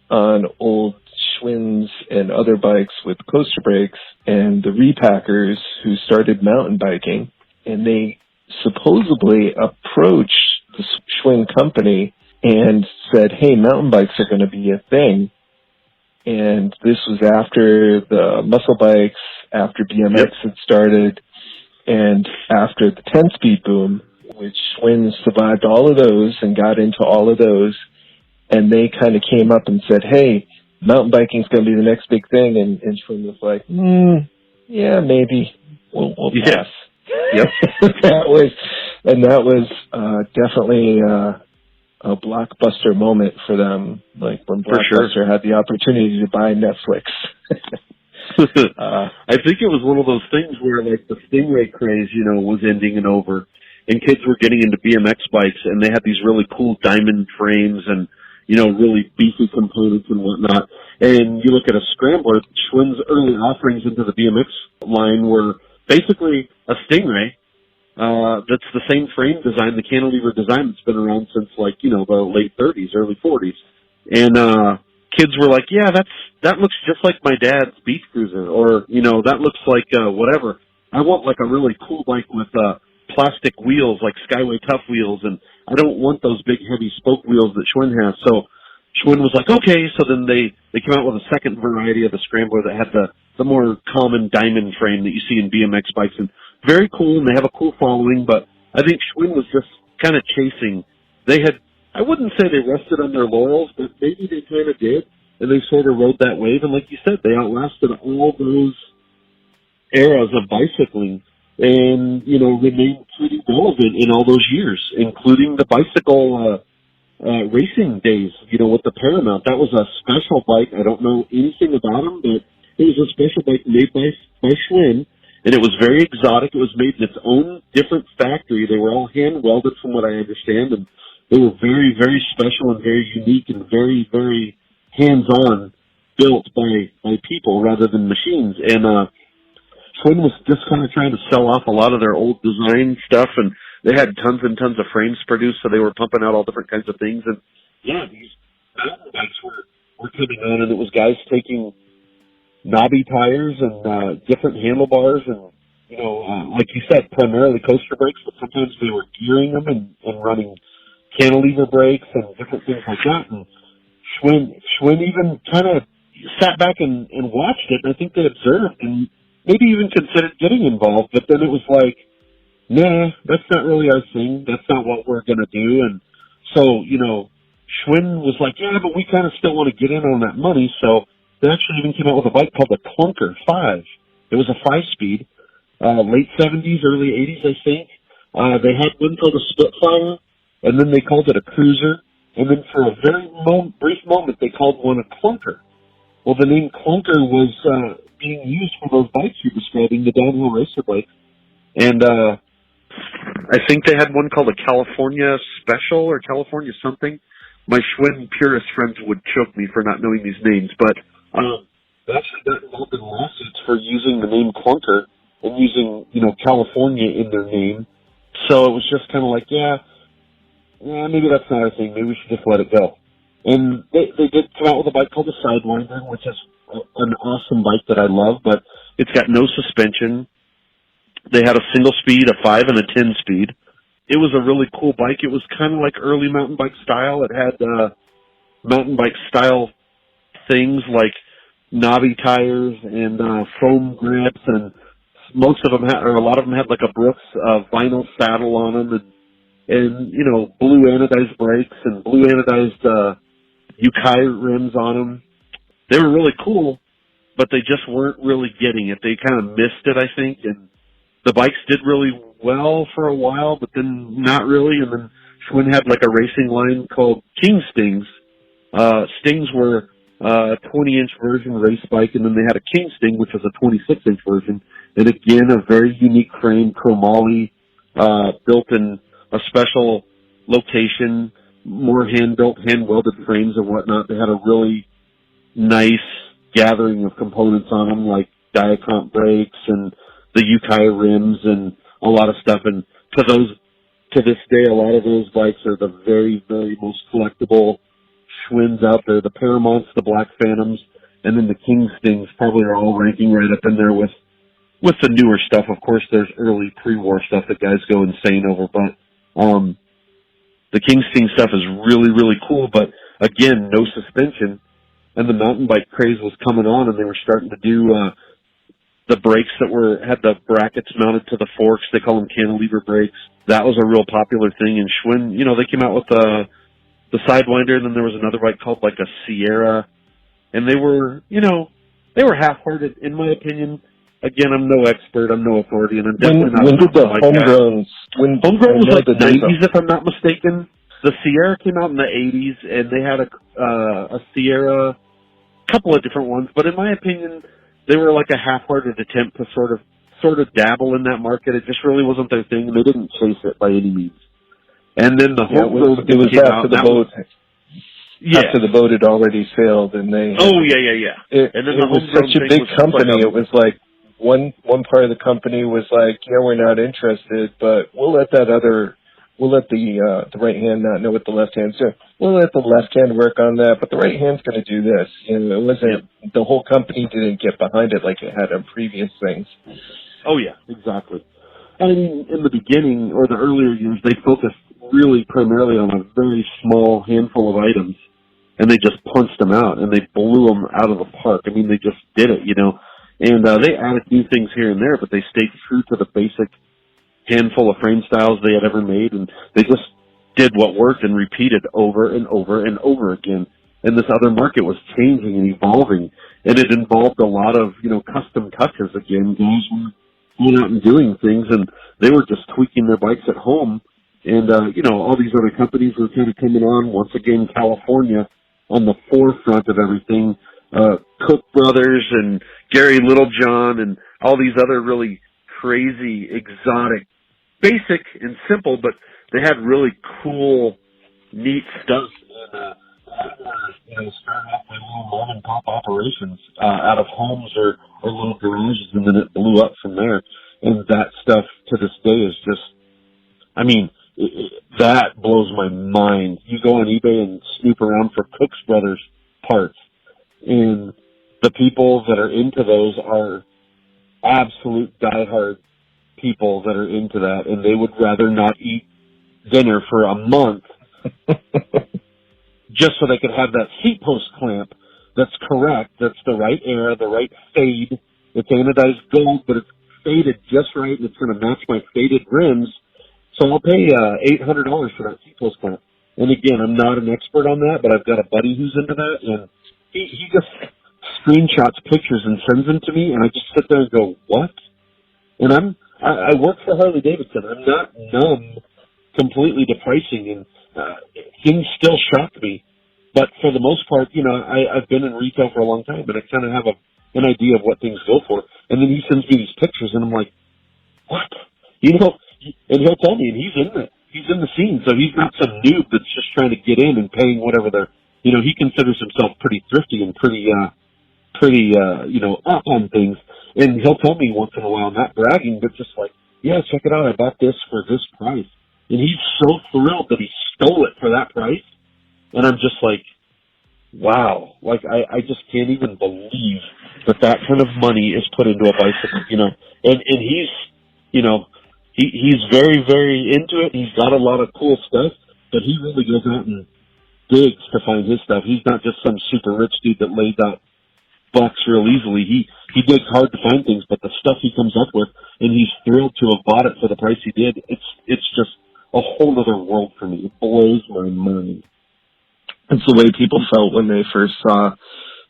on old Schwinns and other bikes with coaster brakes, and the repackers who started mountain biking, and they supposedly approached the Schwinn company and said, hey, mountain bikes are going to be a thing. And this was after the muscle bikes, after BMX had started, and after the 10-speed boom, which Schwinn survived all of those and got into all of those. And they kind of came up and said, hey, mountain biking is going to be the next big thing. And Schwinn was like, yeah, maybe. We'll pass. Yep. that was definitely a blockbuster moment for them, like when Blockbuster had the opportunity to buy Netflix. I think it was one of those things where, like, the Stingray craze, was ending and over, and kids were getting into BMX bikes, and they had these really cool diamond frames and, really beefy components and whatnot. And you look at a scrambler, Schwinn's early offerings into the BMX line were basically a Stingray. That's the same frame design, the cantilever design that's been around since, like, the late 30s, early 40s. And kids were like, yeah, that looks just like my dad's Beach Cruiser, or, that looks like whatever. I want, like, a really cool bike with plastic wheels, like Skyway Tough wheels, and I don't want those big, heavy spoke wheels that Schwinn has. So Schwinn was like, okay, so then they came out with a second variety of the Scrambler that had the more common diamond frame that you see in BMX bikes, and very cool, and they have a cool following, but I think Schwinn was just kind of chasing. I wouldn't say they rested on their laurels, but maybe they kind of did, and they sort of rode that wave, and like you said, they outlasted all those eras of bicycling, and, remained pretty relevant in all those years, including the bicycle racing days, with the Paramount. That was a special bike. I don't know anything about them, but it was a special bike made by Schwinn. And it was very exotic. It was made in its own different factory. They were all hand-welded from what I understand, and they were very, very special and very unique and very, very hands-on, built by people rather than machines. And Schwinn was just kind of trying to sell off a lot of their old design stuff, and they had tons and tons of frames produced, so they were pumping out all different kinds of things. And, yeah, these mountain bikes were coming on, and it was guys taking knobby tires and different handlebars and, like you said, primarily coaster brakes, but sometimes they were gearing them and running cantilever brakes and different things like that. And Schwinn even kind of sat back and watched it, and I think they observed and maybe even considered getting involved, but then it was like, nah, that's not really our thing. That's not what we're going to do. And so, Schwinn was like, yeah, but we kind of still want to get in on that money, so they actually even came out with a bike called the Clunker 5. It was a 5-speed, late 70s, early 80s, I think. They had one called a Spitfire, and then they called it a Cruiser, and then for a very brief moment, they called one a Clunker. Well, the name Clunker was being used for those bikes you're describing, the downhill racer bikes. And I think they had one called a California Special or California something. My Schwinn purist friends would choke me for not knowing these names, but they actually got involved in lawsuits for using the name Clunker and using, California in their name. So it was just kind of like, yeah, maybe that's not our thing. Maybe we should just let it go. And they did come out with a bike called the Sidewinder, which is an awesome bike that I love, but it's got no suspension. They had a single speed, a 5 and a 10 speed. It was a really cool bike. It was kind of like early mountain bike style. It had mountain bike style things like knobby tires and foam grips, and most of them had, or a lot of them had like a Brooks vinyl saddle on them, and blue anodized brakes and blue anodized Yukai rims on them. They were really cool, but they just weren't really getting it. They kind of missed it, I think, and the bikes did really well for a while, but then not really. And then Schwinn had like a racing line called King Stings. Stings were a 20-inch version race bike, and then they had a King Sting, which was a 26-inch version. And again, a very unique frame, chromoly, built in a special location, more hand-built, hand-welded frames and whatnot. They had a really nice gathering of components on them, like Diacomp brakes and the Yukai rims and a lot of stuff. And to this day, a lot of those bikes are the very, very most collectible Schwinns out there. The Paramounts, the Black Phantoms, And then the King Stings probably are all ranking right up in there with the newer stuff. Of course, there's early pre-war stuff that guys go insane over, but the King Sting stuff is really, really cool. But again, no suspension, and the mountain bike craze was coming on, and they were starting to do the brakes that had the brackets mounted to the forks. They call them cantilever brakes. That was a real popular thing. And Schwinn, they came out with the Sidewinder, and then there was another bike called like a Sierra, and they were half-hearted in my opinion. Again, I'm no expert, I'm no authority, and I'm definitely not. When did the homegrown? Homegrown was like the 90s, if I'm not mistaken. The Sierra came out in the 80s, and they had a Sierra, a couple of different ones, but in my opinion, they were like a half-hearted attempt to sort of dabble in that market. It just really wasn't their thing, and they didn't chase it by any means. And then the homegrown it was after the boat. After the boat had already sailed, and they. Oh yeah. And then it was such a big company. It was like one part of the company was like, yeah, we're not interested, but we'll let the right hand not know what the left hand's doing. We'll let the left hand work on that, but the right hand's going to do this. It wasn't, the whole company didn't get behind it like it had on previous things. Oh yeah, exactly. I mean, in the beginning, or the earlier years, they focused really primarily on a very small handful of items, and they just punched them out, and they blew them out of the park. I mean, they just did it, and they added new things here and there, but they stayed true to the basic handful of frame styles they had ever made, and they just did what worked and repeated over and over and over again. And this other market was changing and evolving, and it involved a lot of, custom touches again. Guys were going out and doing things, and they were just tweaking their bikes at home. And, all these other companies were kind of coming on. Once again, California on the forefront of everything. Cook Brothers and Gary Littlejohn and all these other really crazy, exotic, basic and simple, but they had really cool, neat stuff. And, starting off by little mom and pop operations out of homes or little garages, and then it blew up from there. And that stuff to this day is just, that blows my mind. You go on eBay and snoop around for Cook Brothers parts, and the people that are into those are absolute diehard people that are into that, and they would rather not eat dinner for a month just so they could have that seat post clamp that's correct, that's the right air, the right fade. It's anodized gold, but it's faded just right, and it's going to match my faded rims. So I'll pay $800 for that seat post clamp. And again, I'm not an expert on that, but I've got a buddy who's into that, and he just screenshots pictures and sends them to me, and I just sit there and go, what? And I work for Harley Davidson. I'm not numb completely to pricing, and things still shock me. But for the most part, I've been in retail for a long time, and I kind of have an idea of what things go for. And then he sends me these pictures, and I'm like, what? And he'll tell me, and he's in the scene, so he's not some noob that's just trying to get in and paying whatever they're, he considers himself pretty thrifty and pretty up on things. And he'll tell me once in a while, not bragging, but just like, yeah, check it out, I bought this for this price. And he's so thrilled that he stole it for that price. And I'm just like, wow, like I just can't even believe that kind of money is put into a bicycle, and he's, he's very, very into it. He's got a lot of cool stuff, but he really goes out and digs to find his stuff. He's not just some super rich dude that lays out bucks real easily. He digs hard to find things, but the stuff he comes up with, and he's thrilled to have bought it for the price he did. It's just a whole other world for me. It blows my mind. It's the way people felt when they first saw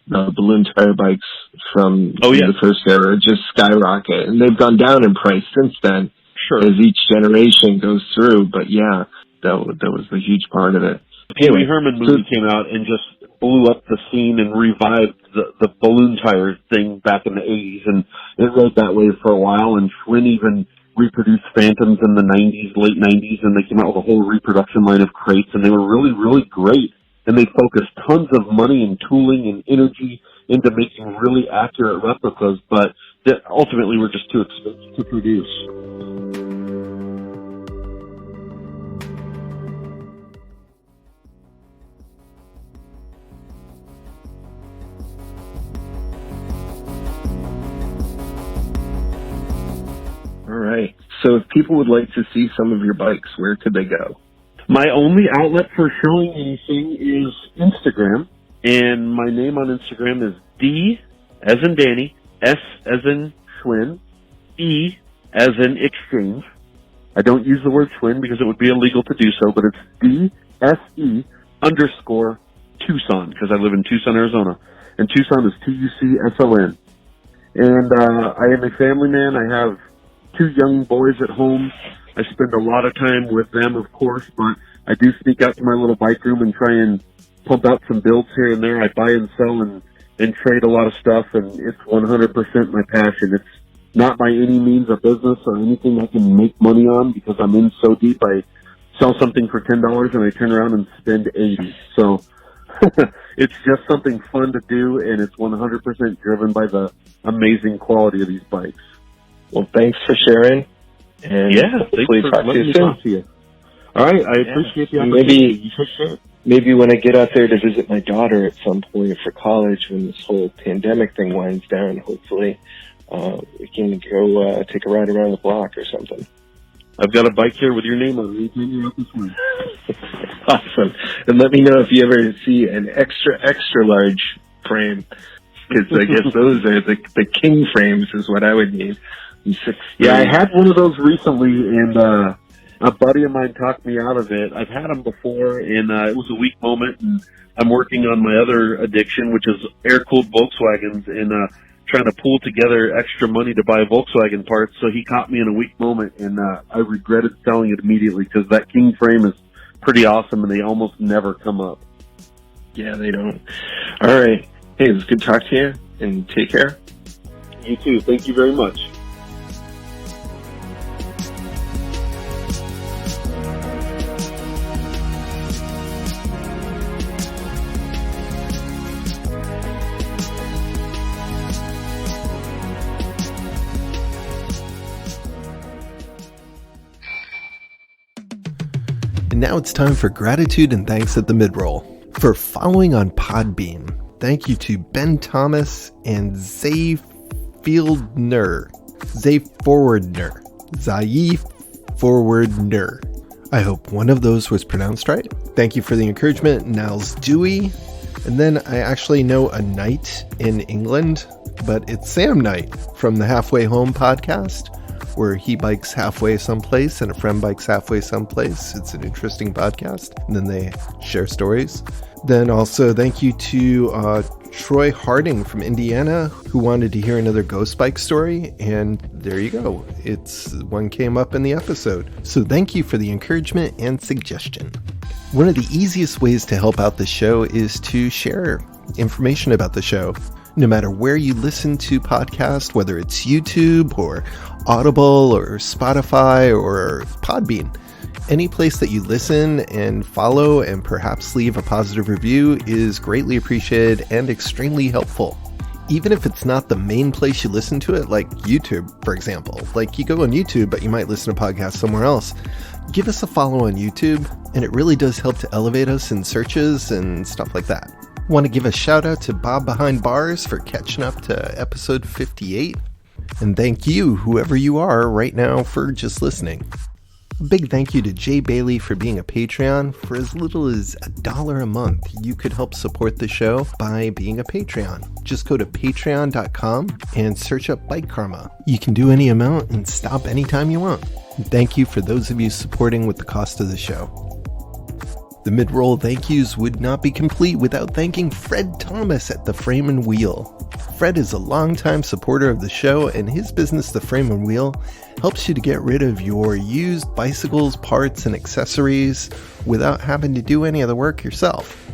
the balloon tire bikes from the first era just skyrocket, and they've gone down in price since then. Sure. As each generation goes through, but yeah, that was a huge part of it. The Pee Wee Herman movie came out and just blew up the scene and revived the balloon tire thing back in the 80s, and it rode that way for a while, and Schwinn even reproduced Phantoms in the 90s, late 90s, and they came out with a whole reproduction line of crates, and they were really, really great, and they focused tons of money and tooling and energy into making really accurate replicas, but that ultimately were just too expensive to produce. So if people would like to see some of your bikes, where could they go? My only outlet for showing anything is Instagram, and my name on Instagram is D as in Danny, S as in Schwinn, E as in exchange. I don't use the word Schwinn because it would be illegal to do so, but it's DSE _ Tucson, because I live in Tucson, Arizona. And Tucson is TUCSON. And I am a family man. I have 2 young boys at home. I spend a lot of time with them, of course, but I do sneak out to my little bike room and try and pump out some builds here and there. I buy and sell and trade a lot of stuff, and it's 100% my passion. It's not by any means a business or anything I can make money on because I'm in so deep. I sell something for $10 and I turn around and spend $80. So it's just something fun to do, and it's 100% driven by the amazing quality of these bikes. Well, thanks for sharing. And yeah, thanks for letting me talk to you. All right, I appreciate the opportunity. Maybe when I get out there to visit my daughter at some point for college, when this whole pandemic thing winds down, hopefully, we can go take a ride around the block or something. I've got a bike here with your name on it. You're up this way. Awesome. And let me know if you ever see an extra large frame, because I guess those are the king frames is what I would need. Yeah, I had one of those recently, and a buddy of mine talked me out of it. I've had them before, and it was a weak moment, and I'm working on my other addiction, which is air-cooled Volkswagens, and trying to pull together extra money to buy Volkswagen parts. So he caught me in a weak moment, and I regretted selling it immediately because that king frame is pretty awesome, and they almost never come up. Yeah, they don't. All right. Hey, it was good to talk to you, and take care. You too. Thank you very much. And now it's time for gratitude and thanks at the mid-roll. For following on Podbean, thank you to Ben Thomas and Zay Forwardner. I hope one of those was pronounced right. Thank you for the encouragement, Niles Dewey. And then I actually know a knight in England, but it's Sam Knight from the Halfway Home podcast, where he bikes halfway someplace and a friend bikes halfway someplace. It's an interesting podcast. And then they share stories. Then also thank you to Troy Harding from Indiana, who wanted to hear another ghost bike story. And there you go. It's one came up in the episode. So thank you for the encouragement and suggestion. One of the easiest ways to help out the show is to share information about the show. No matter where you listen to podcasts, whether it's YouTube or Audible or Spotify or Podbean, any place that you listen and follow and perhaps leave a positive review is greatly appreciated and extremely helpful. Even if it's not the main place you listen to it, like YouTube, for example. Like you go on YouTube, but you might listen to podcasts somewhere else. Give us a follow on YouTube, and it really does help to elevate us in searches and stuff like that. Want to give a shout out to Bob Behind Bars for catching up to episode 58. And thank you, whoever you are right now, for just listening. A big thank you to Jay Bailey for being a Patreon. For as little as $1 a month, you could help support the show by being a Patreon. Just go to patreon.com and search up Bike Karma. You can do any amount and stop anytime you want. And thank you for those of you supporting with the cost of the show. The mid-roll thank yous would not be complete without thanking Fred Thomas at The Frame and Wheel. Fred is a longtime supporter of the show, and his business, The Frame and Wheel, helps you to get rid of your used bicycles, parts, and accessories without having to do any of the work yourself.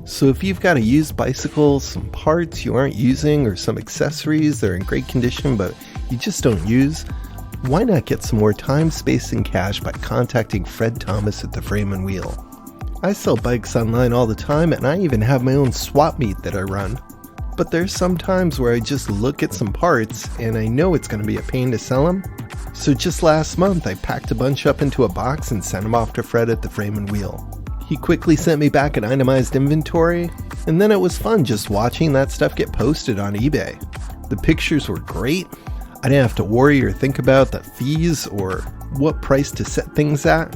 So if you've got a used bicycle, some parts you aren't using, or some accessories that are in great condition but you just don't use, why not get some more time, space, and cash by contacting Fred Thomas at The Frame and Wheel? I sell bikes online all the time, and I even have my own swap meet that I run. But there's some times where I just look at some parts and I know it's going to be a pain to sell them. So just last month, I packed a bunch up into a box and sent them off to Fred at The Frame and Wheel. He quickly sent me back an itemized inventory, and then it was fun just watching that stuff get posted on eBay. The pictures were great. I didn't have to worry or think about the fees or what price to set things at.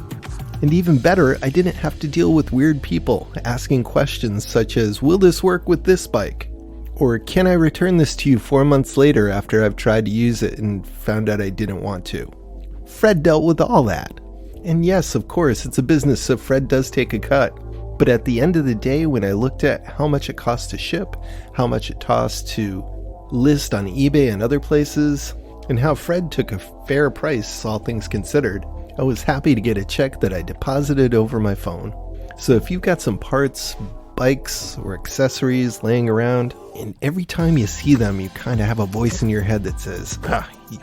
And even better, I didn't have to deal with weird people asking questions such as, will this work with this bike? Or can I return this to you 4 months later after I've tried to use it and found out I didn't want to? Fred dealt with all that. And yes, of course, it's a business, so Fred does take a cut. But at the end of the day, when I looked at how much it costs to ship, how much it costs to list on eBay and other places, and how Fred took a fair price, all things considered, I was happy to get a check that I deposited over my phone. So if you've got some parts, bikes, or accessories laying around, and every time you see them, you kind of have a voice in your head that says,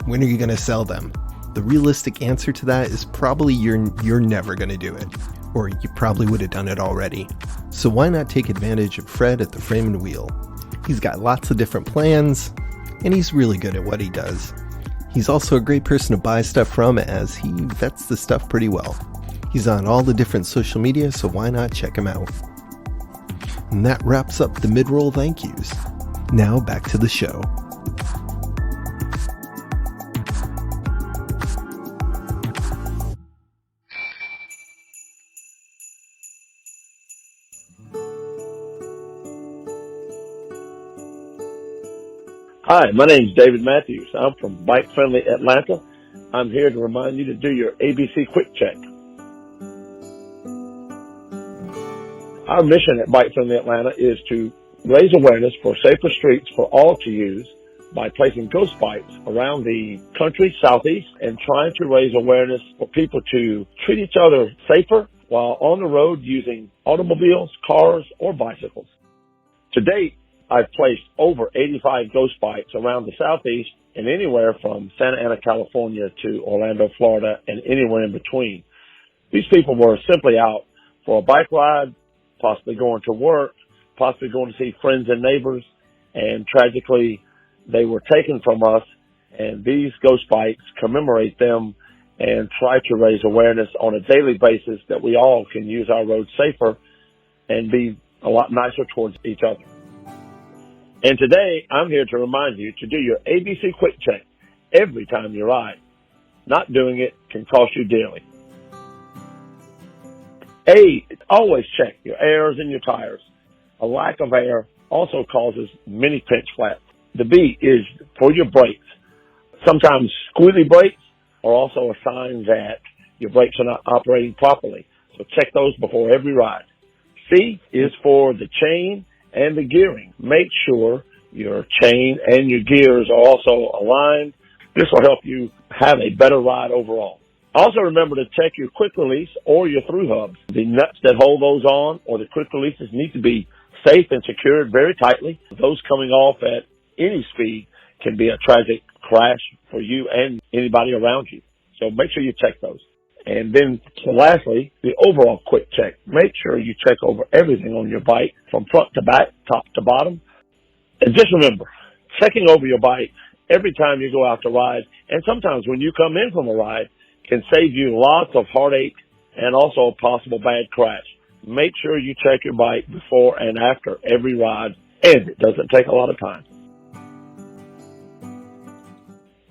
when are you going to sell them? The realistic answer to that is probably you're never going to do it, or you probably would have done it already. So why not take advantage of Fred at the Frame and Wheel? He's got lots of different plans, and he's really good at what he does. He's also a great person to buy stuff from, as he vets the stuff pretty well. He's on all the different social media, so why not check him out? And that wraps up the mid-roll thank yous. Now back to the show. Hi, my name is David Matthews. I'm from Bike Friendly Atlanta. I'm here to remind you to do your ABC Quick Check. Our mission at Bike Friendly Atlanta is to raise awareness for safer streets for all to use by placing ghost bikes around the country southeast and trying to raise awareness for people to treat each other safer while on the road using automobiles, cars, or bicycles. To date, I've placed over 85 ghost bikes around the southeast and anywhere from Santa Ana, California to Orlando, Florida, and anywhere in between. These people were simply out for a bike ride, possibly going to work, possibly going to see friends and neighbors, and tragically they were taken from us, and these ghost bikes commemorate them and try to raise awareness on a daily basis that we all can use our roads safer and be a lot nicer towards each other. And today, I'm here to remind you to do your ABC Quick Check every time you ride. Not doing it can cost you dearly. A, always check your airs and your tires. A lack of air also causes many pinch flats. The B is for your brakes. Sometimes squealy brakes are also a sign that your brakes are not operating properly. So check those before every ride. C is for the chain and the gearing. Make sure your chain and your gears are also aligned. This will help you have a better ride overall. Also remember to check your quick release or your through hubs. The nuts that hold those on or the quick releases need to be safe and secured very tightly. Those coming off at any speed can be a tragic crash for you and anybody around you. So make sure you check those. And then lastly, the overall quick check. Make sure you check over everything on your bike from front to back, top to bottom. And just remember, checking over your bike every time you go out to ride, and sometimes when you come in from a ride, can save you lots of heartache and also a possible bad crash. Make sure you check your bike before and after every ride, and it doesn't take a lot of time.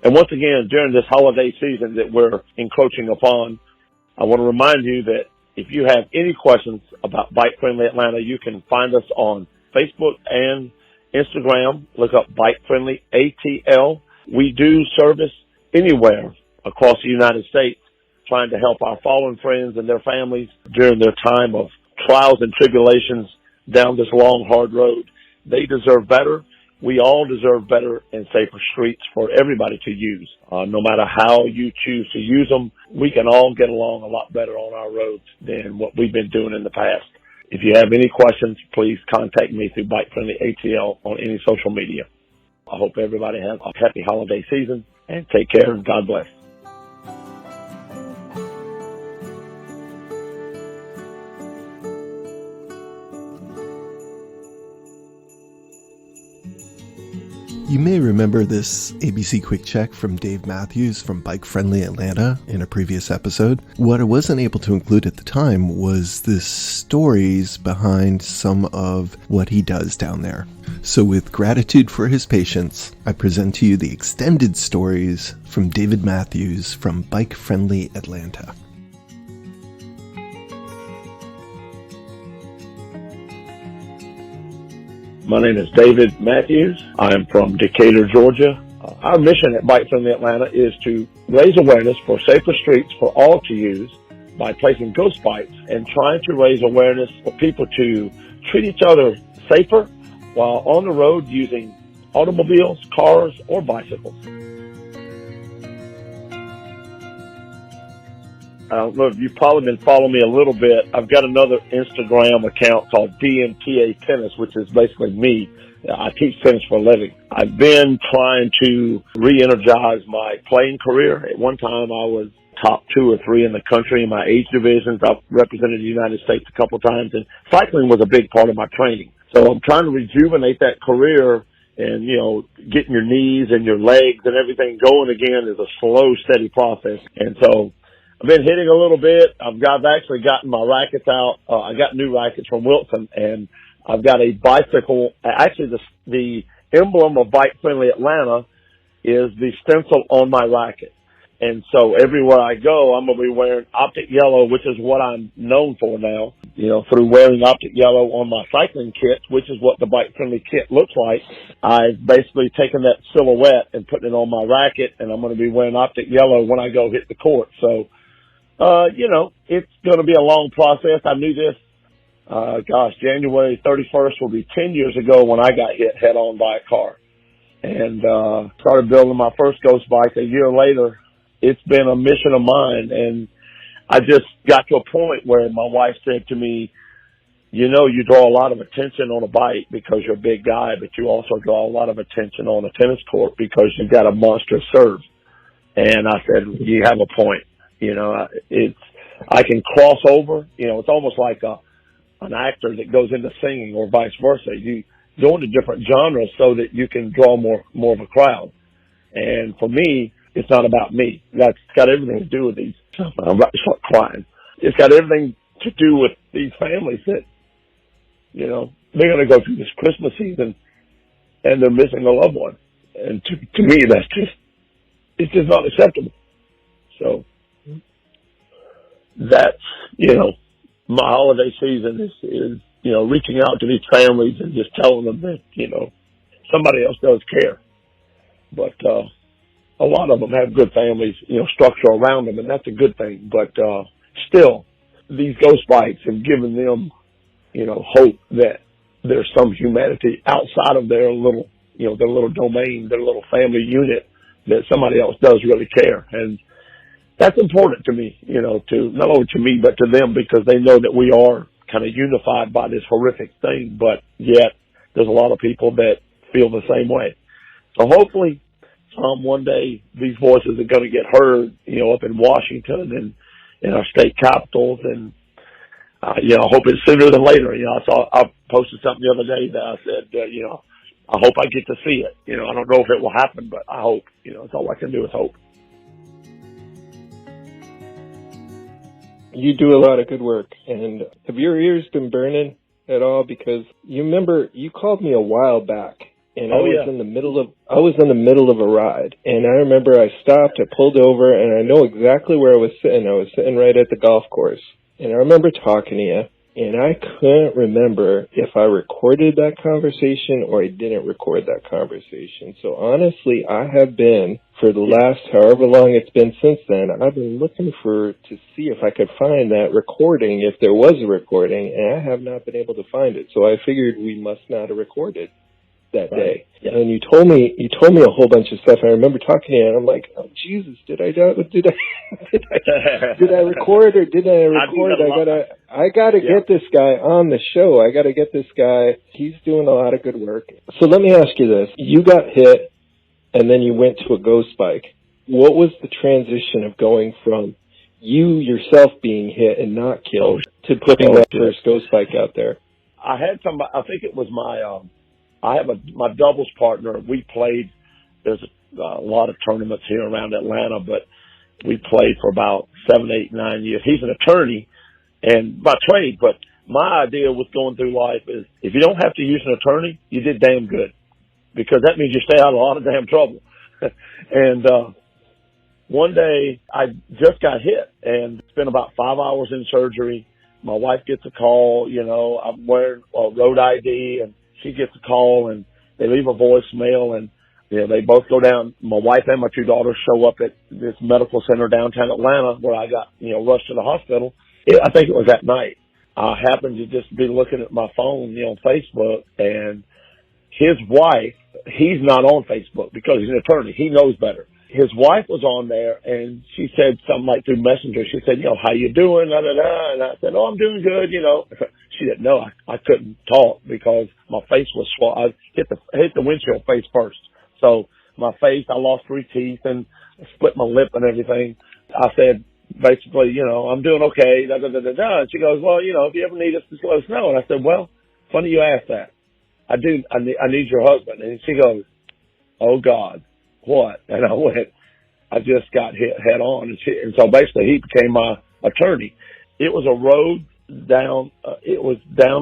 And once again, during this holiday season that we're encroaching upon, I want to remind you that if you have any questions about Bike Friendly Atlanta, you can find us on Facebook and Instagram. Look up Bike Friendly ATL. We do service anywhere across the United States, trying to help our fallen friends and their families during their time of trials and tribulations down this long, hard road. They deserve better. We all deserve better and safer streets for everybody to use. No matter how you choose to use them, we can all get along a lot better on our roads than what we've been doing in the past. If you have any questions, please contact me through Bike Friendly ATL on any social media. I hope everybody has a happy holiday season, and take care and God bless. You may remember this ABC Quick Check from Dave Matthews from Bike Friendly Atlanta in a previous episode. What I wasn't able to include at the time was the stories behind some of what he does down there. So with gratitude for his patience, I present to you the extended stories from David Matthews from Bike Friendly Atlanta. My name is David Matthews. I'm from Decatur, Georgia. Our mission at Bike Friendly Atlanta is to raise awareness for safer streets for all to use by placing ghost bikes and trying to raise awareness for people to treat each other safer while on the road using automobiles, cars, or bicycles. I don't know if you've probably been following me a little bit. I've got another Instagram account called DMTA Tennis, which is basically me. I teach tennis for a living. I've been trying to re-energize my playing career. At one time, I was top 2 or 3 in the country in my age divisions. I've represented the United States a couple of times, and cycling was a big part of my training. So I'm trying to rejuvenate that career, and, you know, getting your knees and your legs and everything going again is a slow, steady process. And so I've been hitting a little bit. I've actually gotten my rackets out. I got new rackets from Wilson, and I've got a bicycle. Actually, the emblem of Bike Friendly Atlanta is the stencil on my racket. And so everywhere I go, I'm going to be wearing Optic Yellow, which is what I'm known for now, you know, through wearing Optic Yellow on my cycling kit, which is what the Bike Friendly kit looks like. I've basically taken that silhouette and put it on my racket, and I'm going to be wearing Optic Yellow when I go hit the court. So, you know, it's going to be a long process. I knew this, January 31st will be 10 years ago when I got hit head on by a car, and started building my first ghost bike a year later. It's been a mission of mine, and I just got to a point where my wife said to me, you know, you draw a lot of attention on a bike because you're a big guy, but you also draw a lot of attention on a tennis court because you've got a monster serve. And I said, you have a point. You know, I can cross over. You know, it's almost like an actor that goes into singing or vice versa. You go into different genres so that you can draw more of a crowd. And for me, it's not about me. That's got everything to do with these. I'm about to start crying. It's got everything to do with these families that, you know, they're going to go through this Christmas season and they're missing a loved one. And to me, it's just not acceptable. So that's, you know, my holiday season is, you know, reaching out to these families and just telling them that, you know, somebody else does care. But, a lot of them have good families, you know, structure around them, and that's a good thing. But still, these ghost bikes have given them, you know, hope that there's some humanity outside of their little, you know, their little domain, their little family unit, that somebody else does really care. And that's important to me, you know, to not only to me, but to them, because they know that we are kind of unified by this horrific thing, but yet there's a lot of people that feel the same way. So hopefully, one day these voices are going to get heard, you know, up in Washington and in our state capitals, and you know, I hope it's sooner than later. You know, I posted something the other day that I said, you know, I hope I get to see it. You know, I don't know if it will happen, but I hope. You know, it's all I can do is hope. You do a lot of good work, and have your ears been burning at all? Because you remember you called me a while back. And I was in the middle of a ride, and I remember I stopped, I pulled over, and I know exactly where I was sitting. I was sitting right at the golf course, and I remember talking to you, and I couldn't remember if I recorded that conversation or I didn't record that conversation. So honestly, I have been, for the last however long it's been since then, I've been looking to see if I could find that recording, if there was a recording, and I have not been able to find it. So I figured we must not have recorded that day. Yeah. And you told me a whole bunch of stuff. I remember talking to you, and I'm like, oh Jesus, did I record or didn't I record? I gotta get this guy on the show. I gotta get this guy. He's doing a lot of good work. So let me ask you this: you got hit, and then you went to a ghost bike. What was the transition of going from you yourself being hit and not killed to putting that first ghost bike out there? I had somebody. I think it was my I have my doubles partner. We played, there's a lot of tournaments here around Atlanta, but we played for about 7, 8, 9 years. He's an attorney and by trade, but my idea with going through life is if you don't have to use an attorney, you did damn good, because that means you stay out of a lot of damn trouble. And, one day I just got hit and spent about 5 hours in surgery. My wife gets a call, I'm wearing road ID, and she gets a call and they leave a voicemail, and, they both go down. My wife and my 2 daughters show up at this medical center downtown Atlanta where I got, rushed to the hospital. I think it was that night. I happened to just be looking at my phone, on Facebook, and his wife, he's not on Facebook because he's an attorney. He knows better. His wife was on there, and she said something like through Messenger. She said, how you doing? Da, da, da. And I said, oh, I'm doing good, She didn't know I couldn't talk because my face was swollen. I hit the windshield face first. So my face, I lost 3 teeth and split my lip and everything. I said, basically, I'm doing okay, da, da, da, da, da. And she goes, well, if you ever need us, just let us know. And I said, well, funny you asked that. I do. I need your husband. And she goes, oh, God. What? And I went, I just got hit head on. And so basically he became my attorney. It was down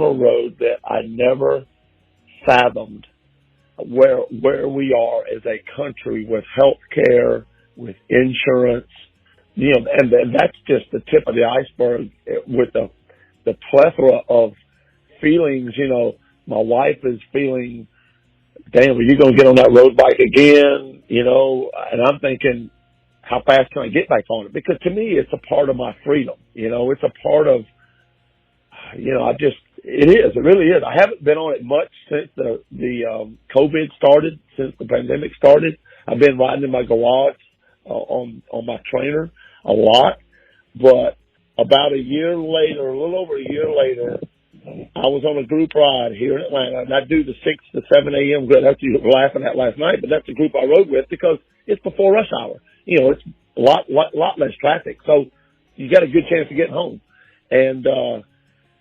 a road that I never fathomed where we are as a country with health care, with insurance, and that's just the tip of the iceberg with the plethora of feelings. My wife is feeling, damn, are you going to get on that road bike again? And I'm thinking, how fast can I get back on it? Because to me, it's a part of my freedom. It's a part of, it really is. I haven't been on it much since the COVID started, since the pandemic started. I've been riding in my garage on my trainer a lot, but about a little over a year later, I was on a group ride here in Atlanta, and I do the 6 to 7 a.m. group. That's what you were laughing at last night, but that's the group I rode with because it's before rush hour. It's a lot less traffic, so you got a good chance of getting home. And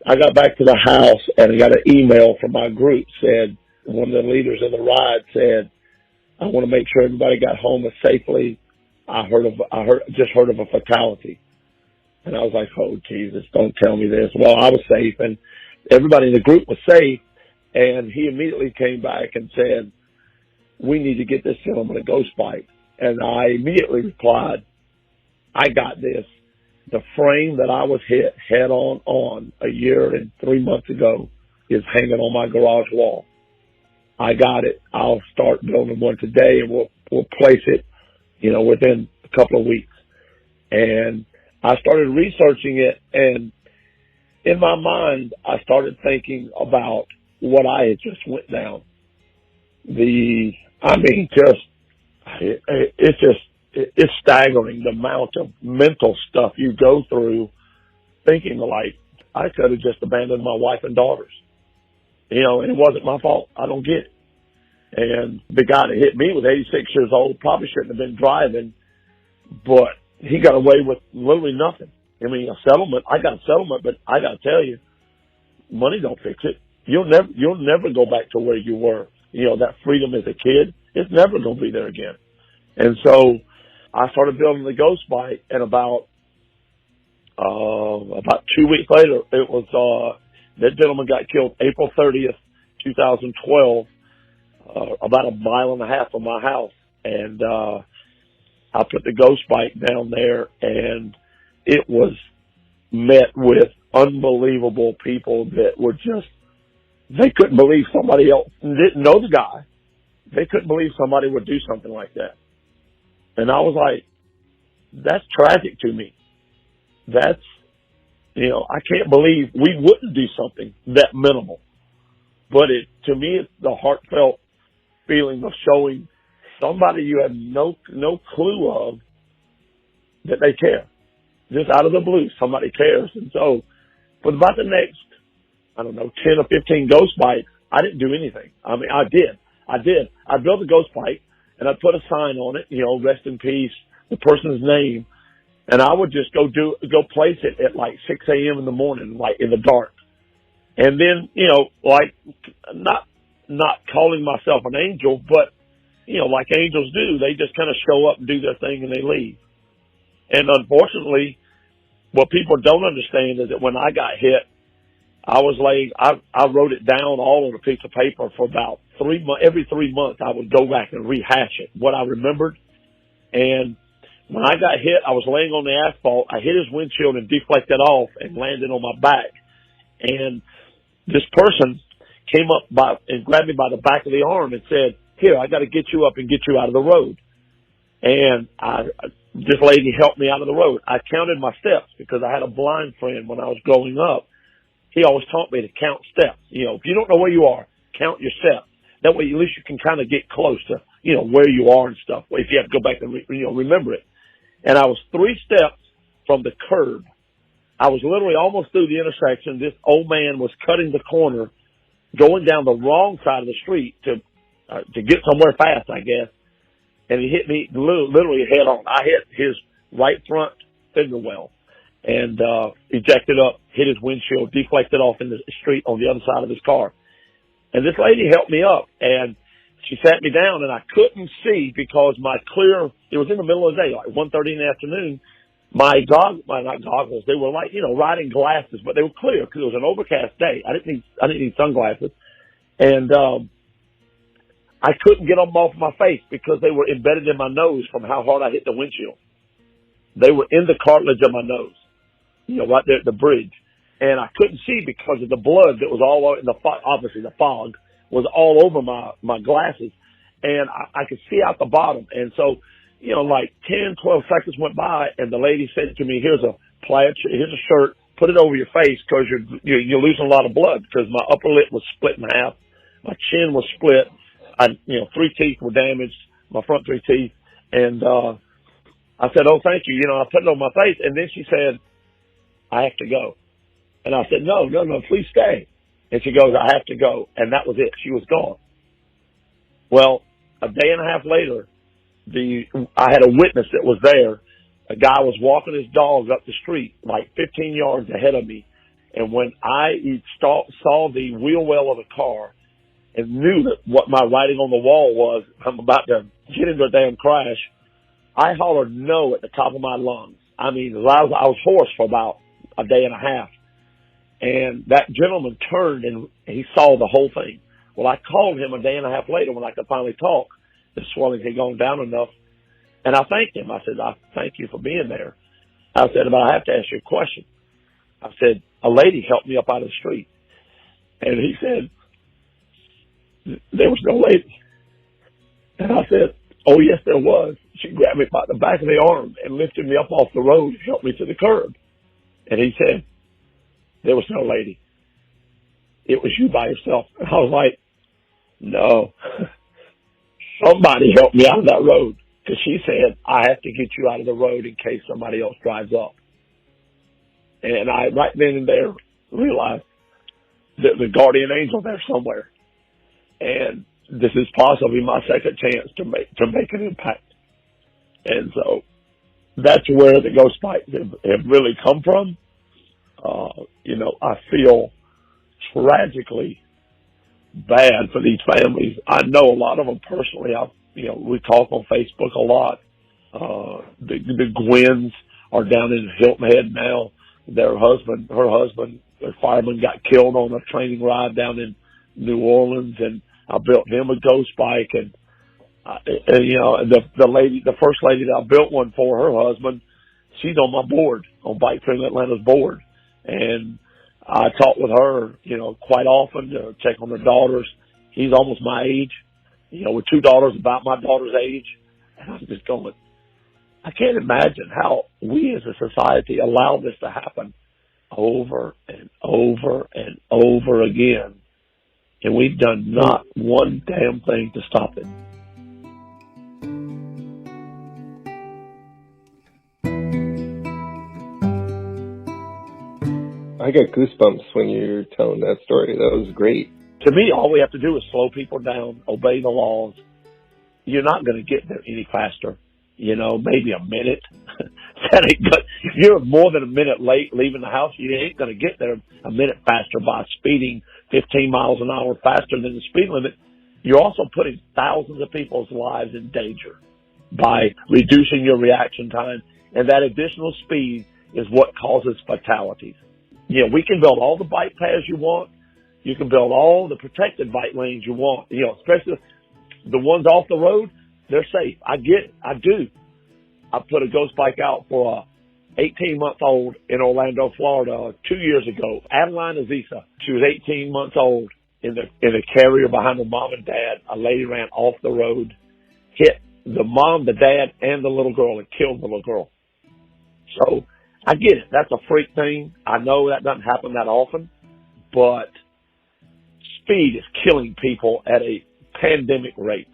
I got back to the house, and I got an email from my group. Said one of the leaders in the ride said, "I want to make sure everybody got home as safely. I just heard of a fatality." And I was like, oh, Jesus, don't tell me this. Well, I was safe, and everybody in the group was safe, and he immediately came back and said, we need to get this gentleman a ghost bike. And I immediately replied, I got this. The frame that I was hit head on a year and 3 months ago is hanging on my garage wall. I got it. I'll start building one today, and we'll place it, within a couple of weeks. And I started researching it, and in my mind, I started thinking about what I had just went down. It's staggering the amount of mental stuff you go through thinking like, I could have just abandoned my wife and daughters. And it wasn't my fault. I don't get it. And the guy that hit me was 86 years old, probably shouldn't have been driving, but he got away with literally nothing. I mean, I got a settlement, but I got to tell you, money don't fix it. You'll never go back to where you were. That freedom as a kid, it's never going to be there again. And so I started building the ghost bike, and about 2 weeks later, it was, that gentleman got killed April 30th, 2012, about 1.5 miles from my house. And, I put the ghost bike down there, and it was met with unbelievable people that were they couldn't believe somebody else didn't know the guy. They couldn't believe somebody would do something like that. And I was like, that's tragic to me. That's, I can't believe we wouldn't do something that minimal. But to me, it's the heartfelt feeling of showing somebody you have no clue of that they care. Just out of the blue, somebody cares. And so for about the next, 10 or 15 ghost bikes, I didn't do anything. I mean, I did. I built a ghost bike, and I put a sign on it, rest in peace, the person's name. And I would just go place it at like 6 a.m. in the morning, like in the dark. And then, not calling myself an angel, but, you know, like angels do, they just kind of show up and do their thing and they leave. And unfortunately, what people don't understand is that when I got hit, I wrote it down all on a piece of paper for about 3 months. Every 3 months, I would go back and rehash it, what I remembered. And when I got hit, I was laying on the asphalt. I hit his windshield and deflected off and landed on my back. And this person came up and grabbed me by the back of the arm and said, "Here, I got to get you up and get you out of the road." And this lady helped me out of the road. I counted my steps because I had a blind friend when I was growing up. He always taught me to count steps. You know, if you don't know where you are, count your steps. That way, at least you can kind of get close to, you know, where you are and stuff. If you have to go back and, remember it. And I was 3 steps from the curb. I was literally almost through the intersection. This old man was cutting the corner, going down the wrong side of the street to get somewhere fast, I guess. And he hit me literally head on. I hit his right front fender well and ejected up, hit his windshield, deflected off in the street on the other side of his car. And this lady helped me up, and she sat me down, and I couldn't see because it was in the middle of the day, like 1:30 in the afternoon. My not goggles, they were like, riding glasses, but they were clear because it was an overcast day. I didn't need sunglasses. And I couldn't get them off my face because they were embedded in my nose from how hard I hit the windshield. They were in the cartilage of my nose, right there at the bridge. And I couldn't see because of the blood that was all over in obviously the fog was all over my glasses. And I could see out the bottom. And so, like 10, 12 seconds went by and the lady said to me, here's a shirt, put it over your face because you're losing a lot of blood because my upper lip was split in half. My chin was split. 3 teeth were damaged, my front 3 teeth. And, I said, "Oh, thank you." I put it on my face. And then she said, "I have to go." And I said, no, please stay. And she goes, "I have to go." And that was it. She was gone. Well, a day and a half later, I had a witness that was there. A guy was walking his dog up the street, like 15 yards ahead of me. And when I saw the wheel well of the car and knew that what my writing on the wall was, I'm about to get into a damn crash, I hollered no at the top of my lungs. I mean, I was hoarse for about a day and a half. And that gentleman turned and he saw the whole thing. Well, I called him a day and a half later when I could finally talk. The swelling had gone down enough. And I thanked him. I said, "I thank you for being there." I said, "But I have to ask you a question." I said, "A lady helped me up out of the street." And he said, "There was no lady." And I said, "Oh, yes, there was. She grabbed me by the back of the arm and lifted me up off the road and helped me to the curb." And he said, "There was no lady. It was you by yourself." And I was like, "No, somebody helped me out of that road." Because she said, "I have to get you out of the road in case somebody else drives up." And I, right then and there, realized that the guardian angel there somewhere. And this is possibly my second chance to make an impact. And so that's where the ghost fights have really come from. I feel tragically bad for these families. I know a lot of them personally. We talk on Facebook a lot. The Gwynns are down in Hilton Head now. Her husband, the fireman, got killed on a training ride down in New Orleans, and I built him a ghost bike. And the first lady that I built one for, her husband, she's on my board, on Bike Freedom Atlanta's board. And I talk with her, quite often to check on her daughters. He's almost my age, with 2 daughters about my daughter's age. And I'm just going, I can't imagine how we as a society allow this to happen over and over and over again. And we've done not one damn thing to stop it. I got goosebumps when you're telling that story. That was great. To me, all we have to do is slow people down, obey the laws. You're not going to get there any faster. Maybe a minute. That ain't good. If you're more than a minute late leaving the house, you ain't going to get there a minute faster by speeding 15 miles an hour faster than the speed limit. you're also putting thousands of people's lives in danger by reducing your reaction time. And that additional speed is what causes fatalities. You know, we can build all the bike paths you want. You can build all the protected bike lanes you want, you know, especially the ones off the road. They're safe. I get it. I do. I put a ghost bike out for a 18-month-old in Orlando, Florida, 2 years ago. Adeline Aziza. She was 18 months old in a carrier behind her mom and dad. A lady ran off the road, hit the mom, the dad, and the little girl, and killed the little girl. So I get it. That's a freak thing. I know that doesn't happen that often, but speed is killing people at a pandemic rate.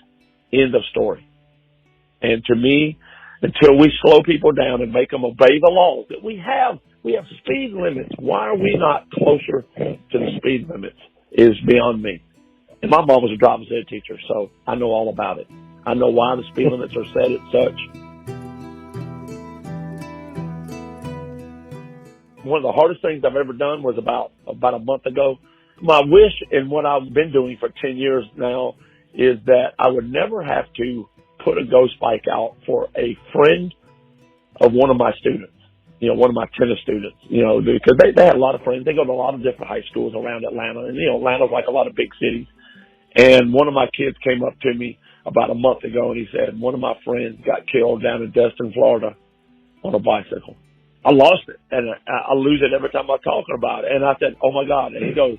End of story. And to me, until we slow people down and make them obey the laws that we have speed limits. Why are we not closer to the speed limits is beyond me. And my mom was a driver's ed teacher, so I know all about it. I know why the speed limits are set as such. One of the hardest things I've ever done was about a month ago. My wish, and what I've been doing for 10 years now, is that I would never have to put a ghost bike out for a friend of one of my students, you know, one of my tennis students, you know, because they had a lot of friends. They go to a lot of different high schools around Atlanta, and, you know, Atlanta's like a lot of big cities. And one of my kids came up to me about a month ago, and he said, one of my friends got killed down in Destin, Florida on a bicycle. I lost it, and I lose it every time I'm talking about it. And I said, oh, my God. And he goes,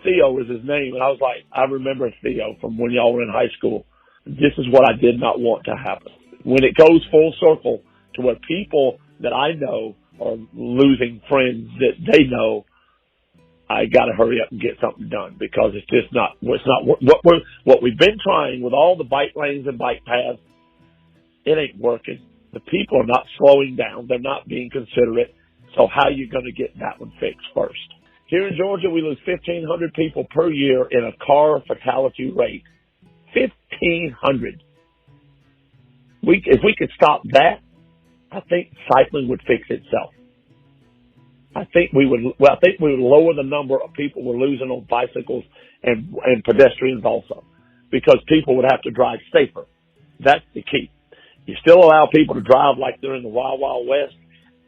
Theo is his name. And I was like, I remember Theo from when y'all were in high school. This is what I did not want to happen. When it goes full circle to where people that I know are losing friends that they know, I got to hurry up and get something done, because it's just not, what we've been trying with all the bike lanes and bike paths, it ain't working. The people are not slowing down. They're not being considerate. So how are you going to get that one fixed first? Here in Georgia, we lose 1,500 people per year in a car fatality rate. 1,500. If we could stop that, I think cycling would fix itself. I think we would lower the number of people we're losing on bicycles and pedestrians also, because people would have to drive safer. That's the key. You still allow people to drive like they're in the Wild Wild West.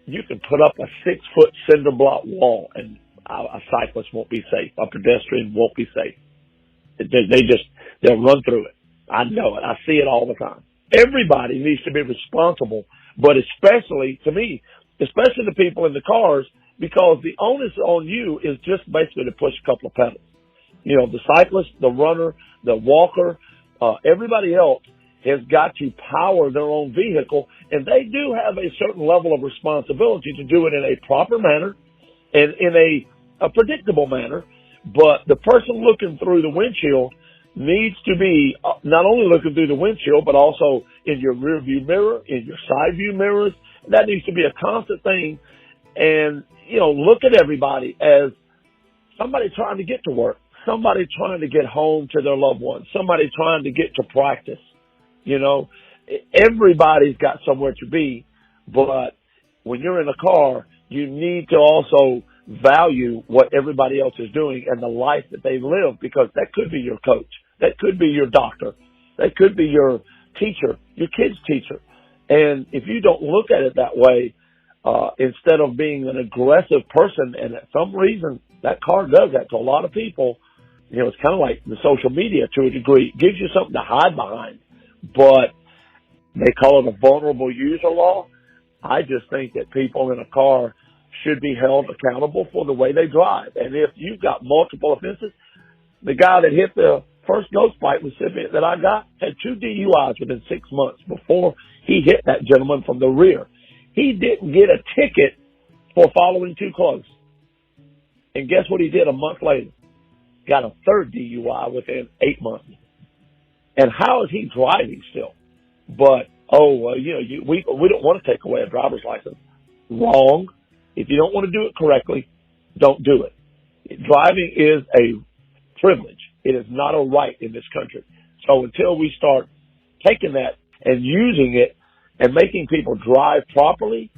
You can put up a 6-foot cinder block wall and a cyclist won't be safe. A pedestrian won't be safe. They'll run through it. I know it. I see it all the time. Everybody needs to be responsible, but especially, to me, especially the people in the cars, because the onus on you is just basically to push a couple of pedals. You know, the cyclist, the runner, the walker, everybody else has got to power their own vehicle, and they do have a certain level of responsibility to do it in a proper manner and in a predictable manner. But the person looking through the windshield needs to be not only looking through the windshield, but also in your rear view mirror, in your side view mirrors. That needs to be a constant thing. And, you know, look at everybody as somebody trying to get to work, somebody trying to get home to their loved ones, somebody trying to get to practice. You know, everybody's got somewhere to be, but when you're in a car, you need to also value what everybody else is doing and the life that they live, because that could be your coach. That could be your doctor. That could be your teacher, your kid's teacher. And if you don't look at it that way, instead of being an aggressive person, and at some reason that car does that to a lot of people, you know, it's kind of like the social media to a degree. It gives you something to hide behind, but they call it a vulnerable user law. I just think that people in a car should be held accountable for the way they drive. And if you've got multiple offenses, the guy that hit the first ghost bike recipient that I got had 2 DUIs within 6 months before he hit that gentleman from the rear. He didn't get a ticket for following too close. And guess what he did a month later? Got a 3rd DUI within 8 months. And how is he driving still? But, we don't want to take away a driver's license. Wrong. If you don't want to do it correctly, don't do it. Driving is a privilege. It is not a right in this country. So until we start taking that and using it and making people drive properly,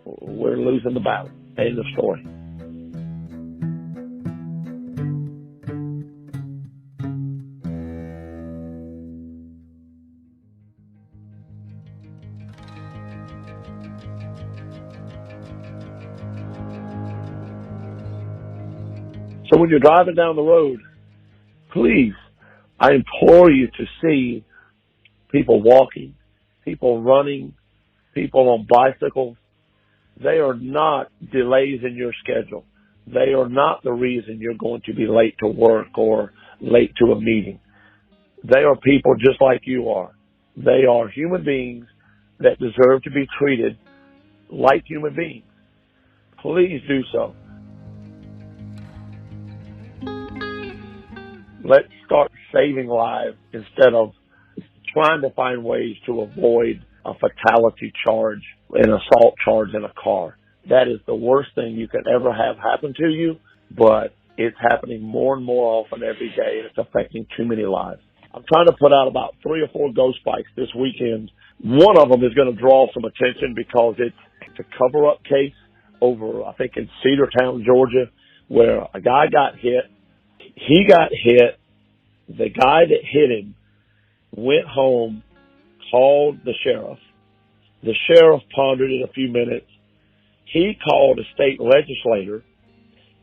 we're losing the battle. End of story. So when you're driving down the road, please, I implore you to see people walking, people running, people on bicycles. They are not delays in your schedule. They are not the reason you're going to be late to work or late to a meeting. They are people just like you are. They are human beings that deserve to be treated like human beings. Please do so. Let's start saving lives instead of trying to find ways to avoid a fatality charge, an assault charge in a car. That is the worst thing you could ever have happen to you, but it's happening more and more often every day, and it's affecting too many lives. I'm trying to put out about 3 or 4 ghost bikes this weekend. One of them is going to draw some attention because it's a cover-up case over, I think, in Cedartown, Georgia, where a guy got hit. He got hit. The guy that hit him went home, called the sheriff. The sheriff pondered it a few minutes. He called a state legislator,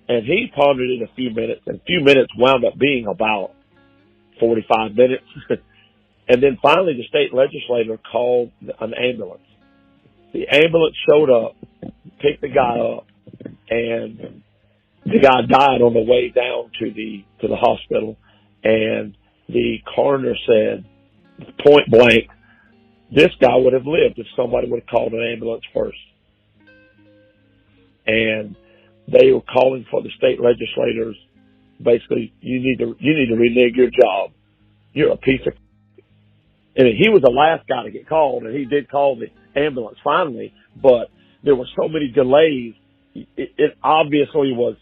and he pondered it a few minutes, and a few minutes wound up being about 45 minutes. And then finally the state legislator called an ambulance. The ambulance showed up, picked the guy up, and the guy died on the way down to the hospital. And the coroner said, point blank, this guy would have lived if somebody would have called an ambulance first. And they were calling for the state legislators. Basically, you need to renege your job. You're a piece of. And he was the last guy to get called, and he did call the ambulance finally. But there were so many delays. It obviously was.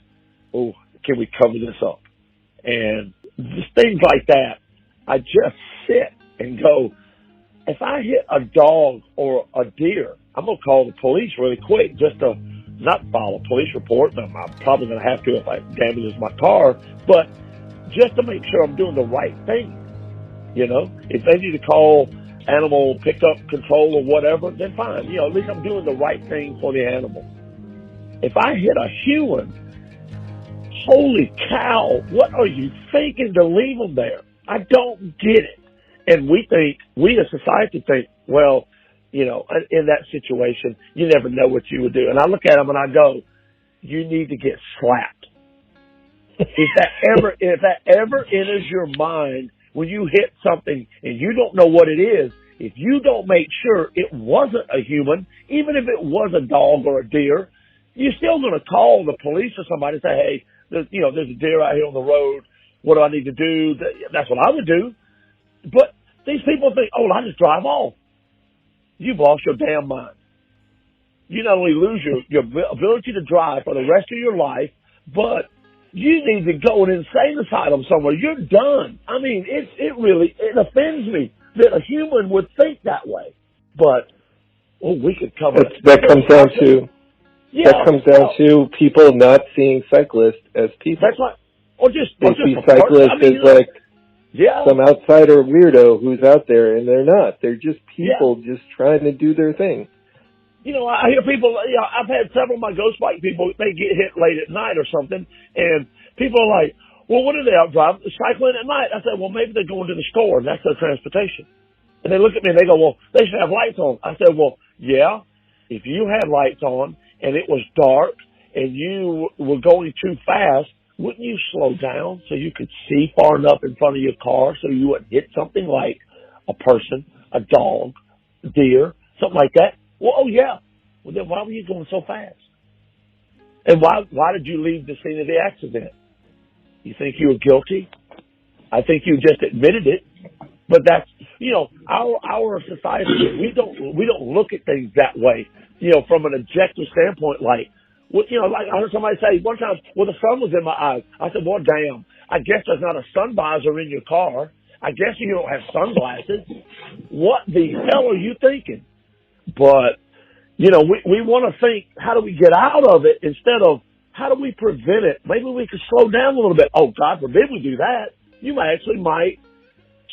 Oh, can we cover this up? And just things like that. I just sit and go, if I hit a dog or a deer, I'm gonna call the police really quick just to. Not file a police report. I'm probably going to have to if I damages my car, but just to make sure I'm doing the right thing. You know, if they need to call animal pickup control or whatever, then fine. You know, at least I'm doing the right thing for the animal. If I hit a human, holy cow, what are you thinking to leave them there? I don't get it. And we as society think, well, you know, in that situation, you never know what you would do. And I look at them and I go, you need to get slapped. If that ever enters your mind when you hit something and you don't know what it is, if you don't make sure it wasn't a human, even if it was a dog or a deer, you're still going to call the police or somebody and say, hey, there's a deer out here on the road. What do I need to do? That's what I would do. But these people think, oh, well, I just drive off. You've lost your damn mind. You not only lose your ability to drive for the rest of your life, but you need to go in an insane asylum somewhere. You're done. I mean, it offends me that a human would think that way. But, we could cover it. That comes down to people not seeing cyclists as people. That's right. Or just see cyclists as some outsider weirdo who's out there, and they're not. They're just people just trying to do their thing. You know, I hear people, I've had several of my ghost bike people, they get hit late at night or something, and people are like, well, what are they out driving? Cycling at night. I said, well, maybe they're going to the store, and that's their transportation. And they look at me and they go, well, they should have lights on. I said, well, yeah, if you had lights on and it was dark and you were going too fast, wouldn't you slow down so you could see far enough in front of your car so you wouldn't hit something like a person, a dog, a deer, something like that? Well, oh yeah. Well, then why were you going so fast? And why did you leave the scene of the accident? You think you were guilty? I think you just admitted it. But that's, our society, we don't look at things that way, from an objective standpoint, like I heard somebody say one time, well, the sun was in my eyes. I said, well, damn, I guess there's not a sun visor in your car. I guess you don't have sunglasses. What the hell are you thinking? But, we want to think, how do we get out of it instead of how do we prevent it? Maybe we could slow down a little bit. Oh, God forbid we do that. You might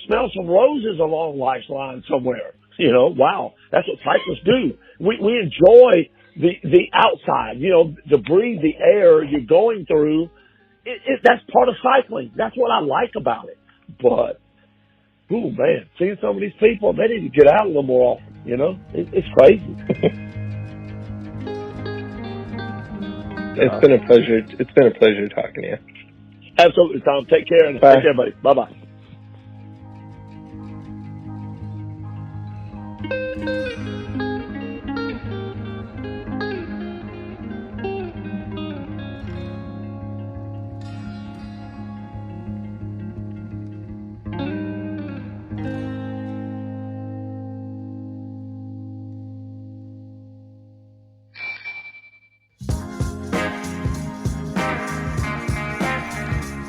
smell some roses along life's line somewhere. Wow, that's what cyclists do. We enjoy the outside, to breathe the air you're going through That's part of cycling. That's what I like about it. But, oh man, seeing some of these people, they need to get out a little more often. You know, it's crazy. It's been a pleasure. It's been a pleasure talking to you. Absolutely, Tom. Take care. And Bye. Take care, buddy. Bye-bye.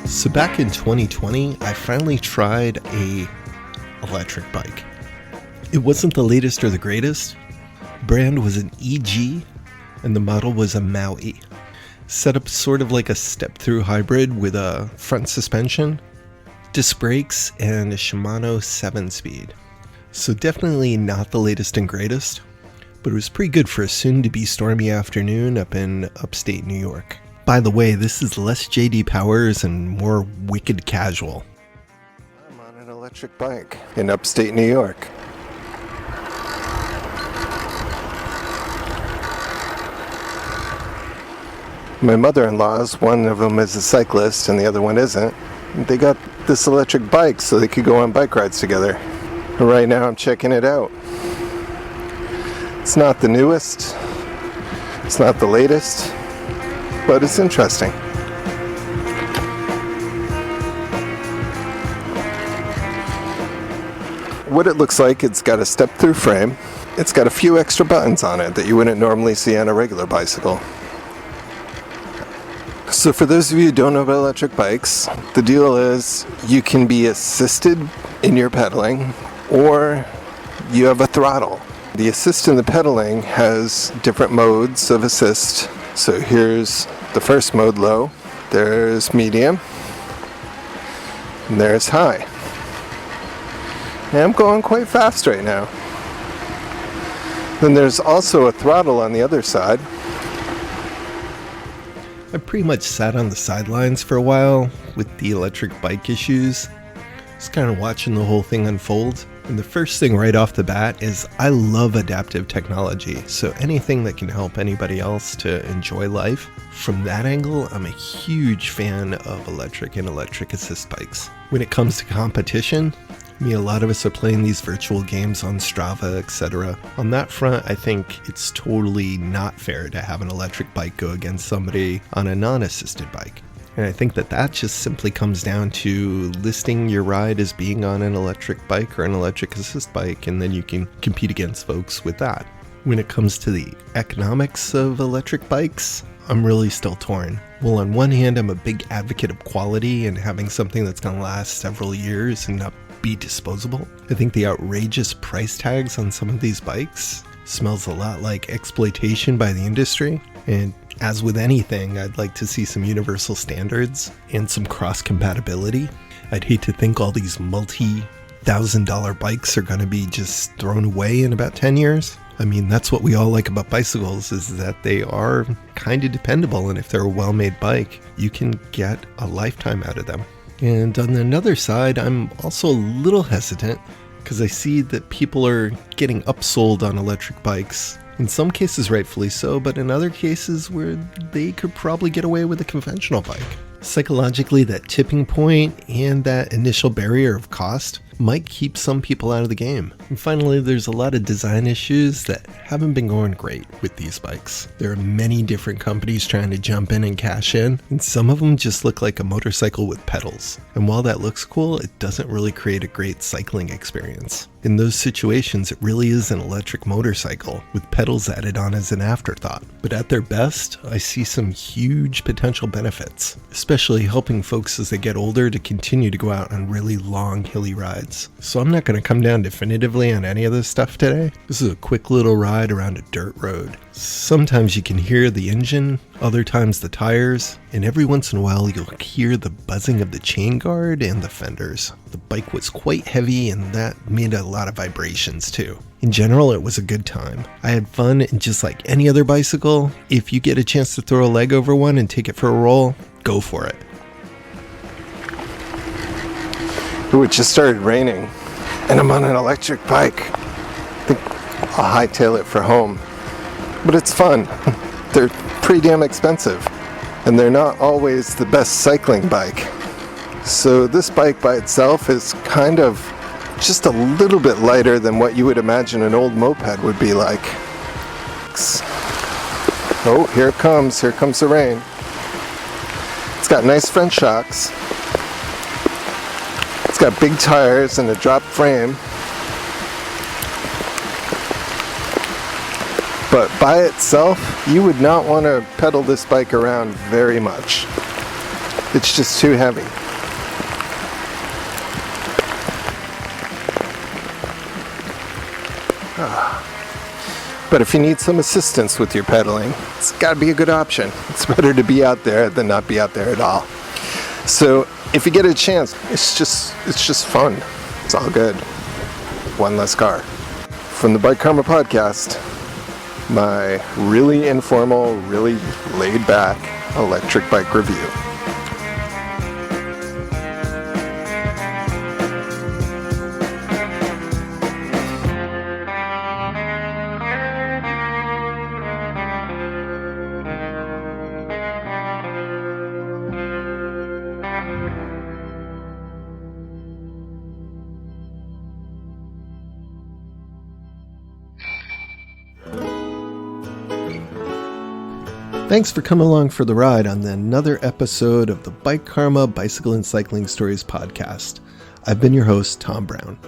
So back in 2020, I finally tried a electric bike. It wasn't the latest or the greatest. Brand was an EG, and the model was a Maui. Set up sort of like a step-through hybrid with a front suspension, disc brakes, and a Shimano 7-speed. So definitely not the latest and greatest, but it was pretty good for a soon-to-be stormy afternoon up in upstate New York. By the way, this is less JD Powers and more wicked casual. I'm on an electric bike in upstate New York. My mother-in-law's, one of them is a cyclist and the other one isn't. They got this electric bike so they could go on bike rides together. Right now I'm checking it out. It's not the newest, it's not the latest, but it's interesting. What it looks like, it's got a step-through frame. It's got a few extra buttons on it that you wouldn't normally see on a regular bicycle. So for those of you who don't know about electric bikes, the deal is you can be assisted in your pedaling or you have a throttle. The assist in the pedaling has different modes of assist. So here's the first mode, low, there's medium, and there's high. And I'm going quite fast right now. Then there's also a throttle on the other side. I pretty much sat on the sidelines for a while with the electric bike issues. Just kind of watching the whole thing unfold. And the first thing right off the bat is I love adaptive technology. So anything that can help anybody else to enjoy life. From that angle, I'm a huge fan of electric and electric assist bikes. When it comes to competition, I mean, a lot of us are playing these virtual games on Strava, etc. On that front, I think it's totally not fair to have an electric bike go against somebody on a non-assisted bike. And I think that just simply comes down to listing your ride as being on an electric bike or an electric assist bike, and then you can compete against folks with that. When it comes to the economics of electric bikes, I'm really still torn. Well, on one hand, I'm a big advocate of quality and having something that's going to last several years and not be disposable. I think the outrageous price tags on some of these bikes smells a lot like exploitation by the industry. And as with anything, I'd like to see some universal standards and some cross-compatibility. I'd hate to think all these multi-$1,000 bikes are going to be just thrown away in about 10 years. I mean, that's what we all like about bicycles, is that they are kind of dependable, and if they're a well-made bike, you can get a lifetime out of them. And on another side, I'm also a little hesitant because I see that people are getting upsold on electric bikes. In some cases rightfully so, but in other cases where they could probably get away with a conventional bike. Psychologically, that tipping point and that initial barrier of cost might keep some people out of the game. And finally, there's a lot of design issues that haven't been going great with these bikes. There are many different companies trying to jump in and cash in, and some of them just look like a motorcycle with pedals. And while that looks cool, it doesn't really create a great cycling experience. In those situations, it really is an electric motorcycle with pedals added on as an afterthought. But at their best, I see some huge potential benefits, especially helping folks as they get older to continue to go out on really long hilly rides. So I'm not going to come down definitively on any of this stuff today. This is a quick little ride around a dirt road. Sometimes you can hear the engine, other times the tires, and every once in a while you'll hear the buzzing of the chain guard and the fenders. The bike was quite heavy and that made a lot of vibrations too. In general, it was a good time. I had fun, and just like any other bicycle, if you get a chance to throw a leg over one and take it for a roll, go for it. Ooh, it just started raining, and I'm on an electric bike. I think I'll hightail it for home. But it's fun. They're pretty damn expensive, and they're not always the best cycling bike. So this bike by itself is kind of just a little bit lighter than what you would imagine an old moped would be like. Oh, here it comes. Here comes the rain. It's got nice front shocks. It's got big tires and a drop frame. But by itself, you would not want to pedal this bike around very much. It's just too heavy. But if you need some assistance with your pedaling, it's got to be a good option. It's better to be out there than not be out there at all. So if you get a chance, it's just fun. It's all good. One less car. From the Bike Karma podcast, my really informal, really laid back electric bike review. Thanks for coming along for the ride on another episode of the Bike Karma Bicycle and Cycling Stories podcast. I've been your host, Tom Brown.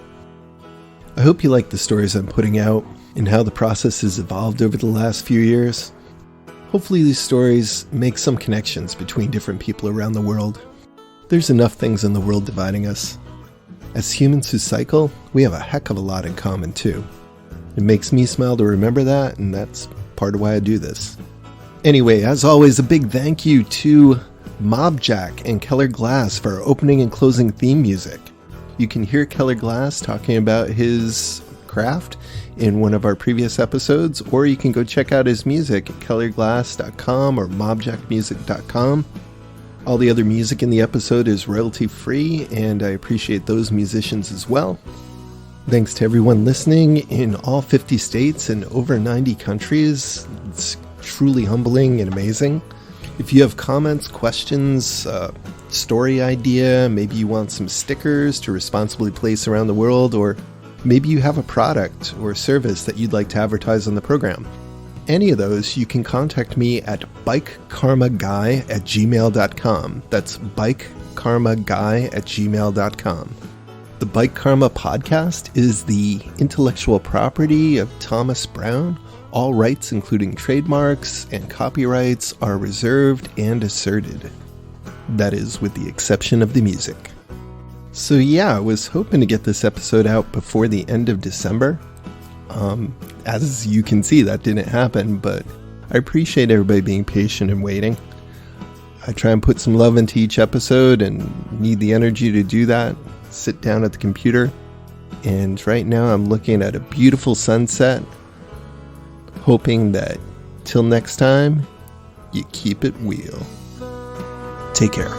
I hope you like the stories I'm putting out and how the process has evolved over the last few years. Hopefully these stories make some connections between different people around the world. There's enough things in the world dividing us. As humans who cycle, we have a heck of a lot in common too. It makes me smile to remember that, and that's part of why I do this. Anyway, as always, a big thank you to Mobjack and Keller Glass for our opening and closing theme music. You can hear Keller Glass talking about his craft in one of our previous episodes, or you can go check out his music at kellerglass.com or mobjackmusic.com. All the other music in the episode is royalty free, and I appreciate those musicians as well. Thanks to everyone listening in all 50 states and over 90 countries. It's truly humbling and amazing. If you have comments, questions, story idea, maybe you want some stickers to responsibly place around the world, or maybe you have a product or service that you'd like to advertise on the program. Any of those, you can contact me at bikekarmaguy@gmail.com. That's bikekarmaguy@gmail.com. The Bike Karma podcast is the intellectual property of Thomas Brown. All rights, including trademarks and copyrights, are reserved and asserted. That is, with the exception of the music. So yeah, I was hoping to get this episode out before the end of December. As you can see, that didn't happen, but I appreciate everybody being patient and waiting. I try and put some love into each episode and need the energy to do that. Sit down at the computer, and right now I'm looking at a beautiful sunset, hoping that till next time, you keep it wheel. Take care.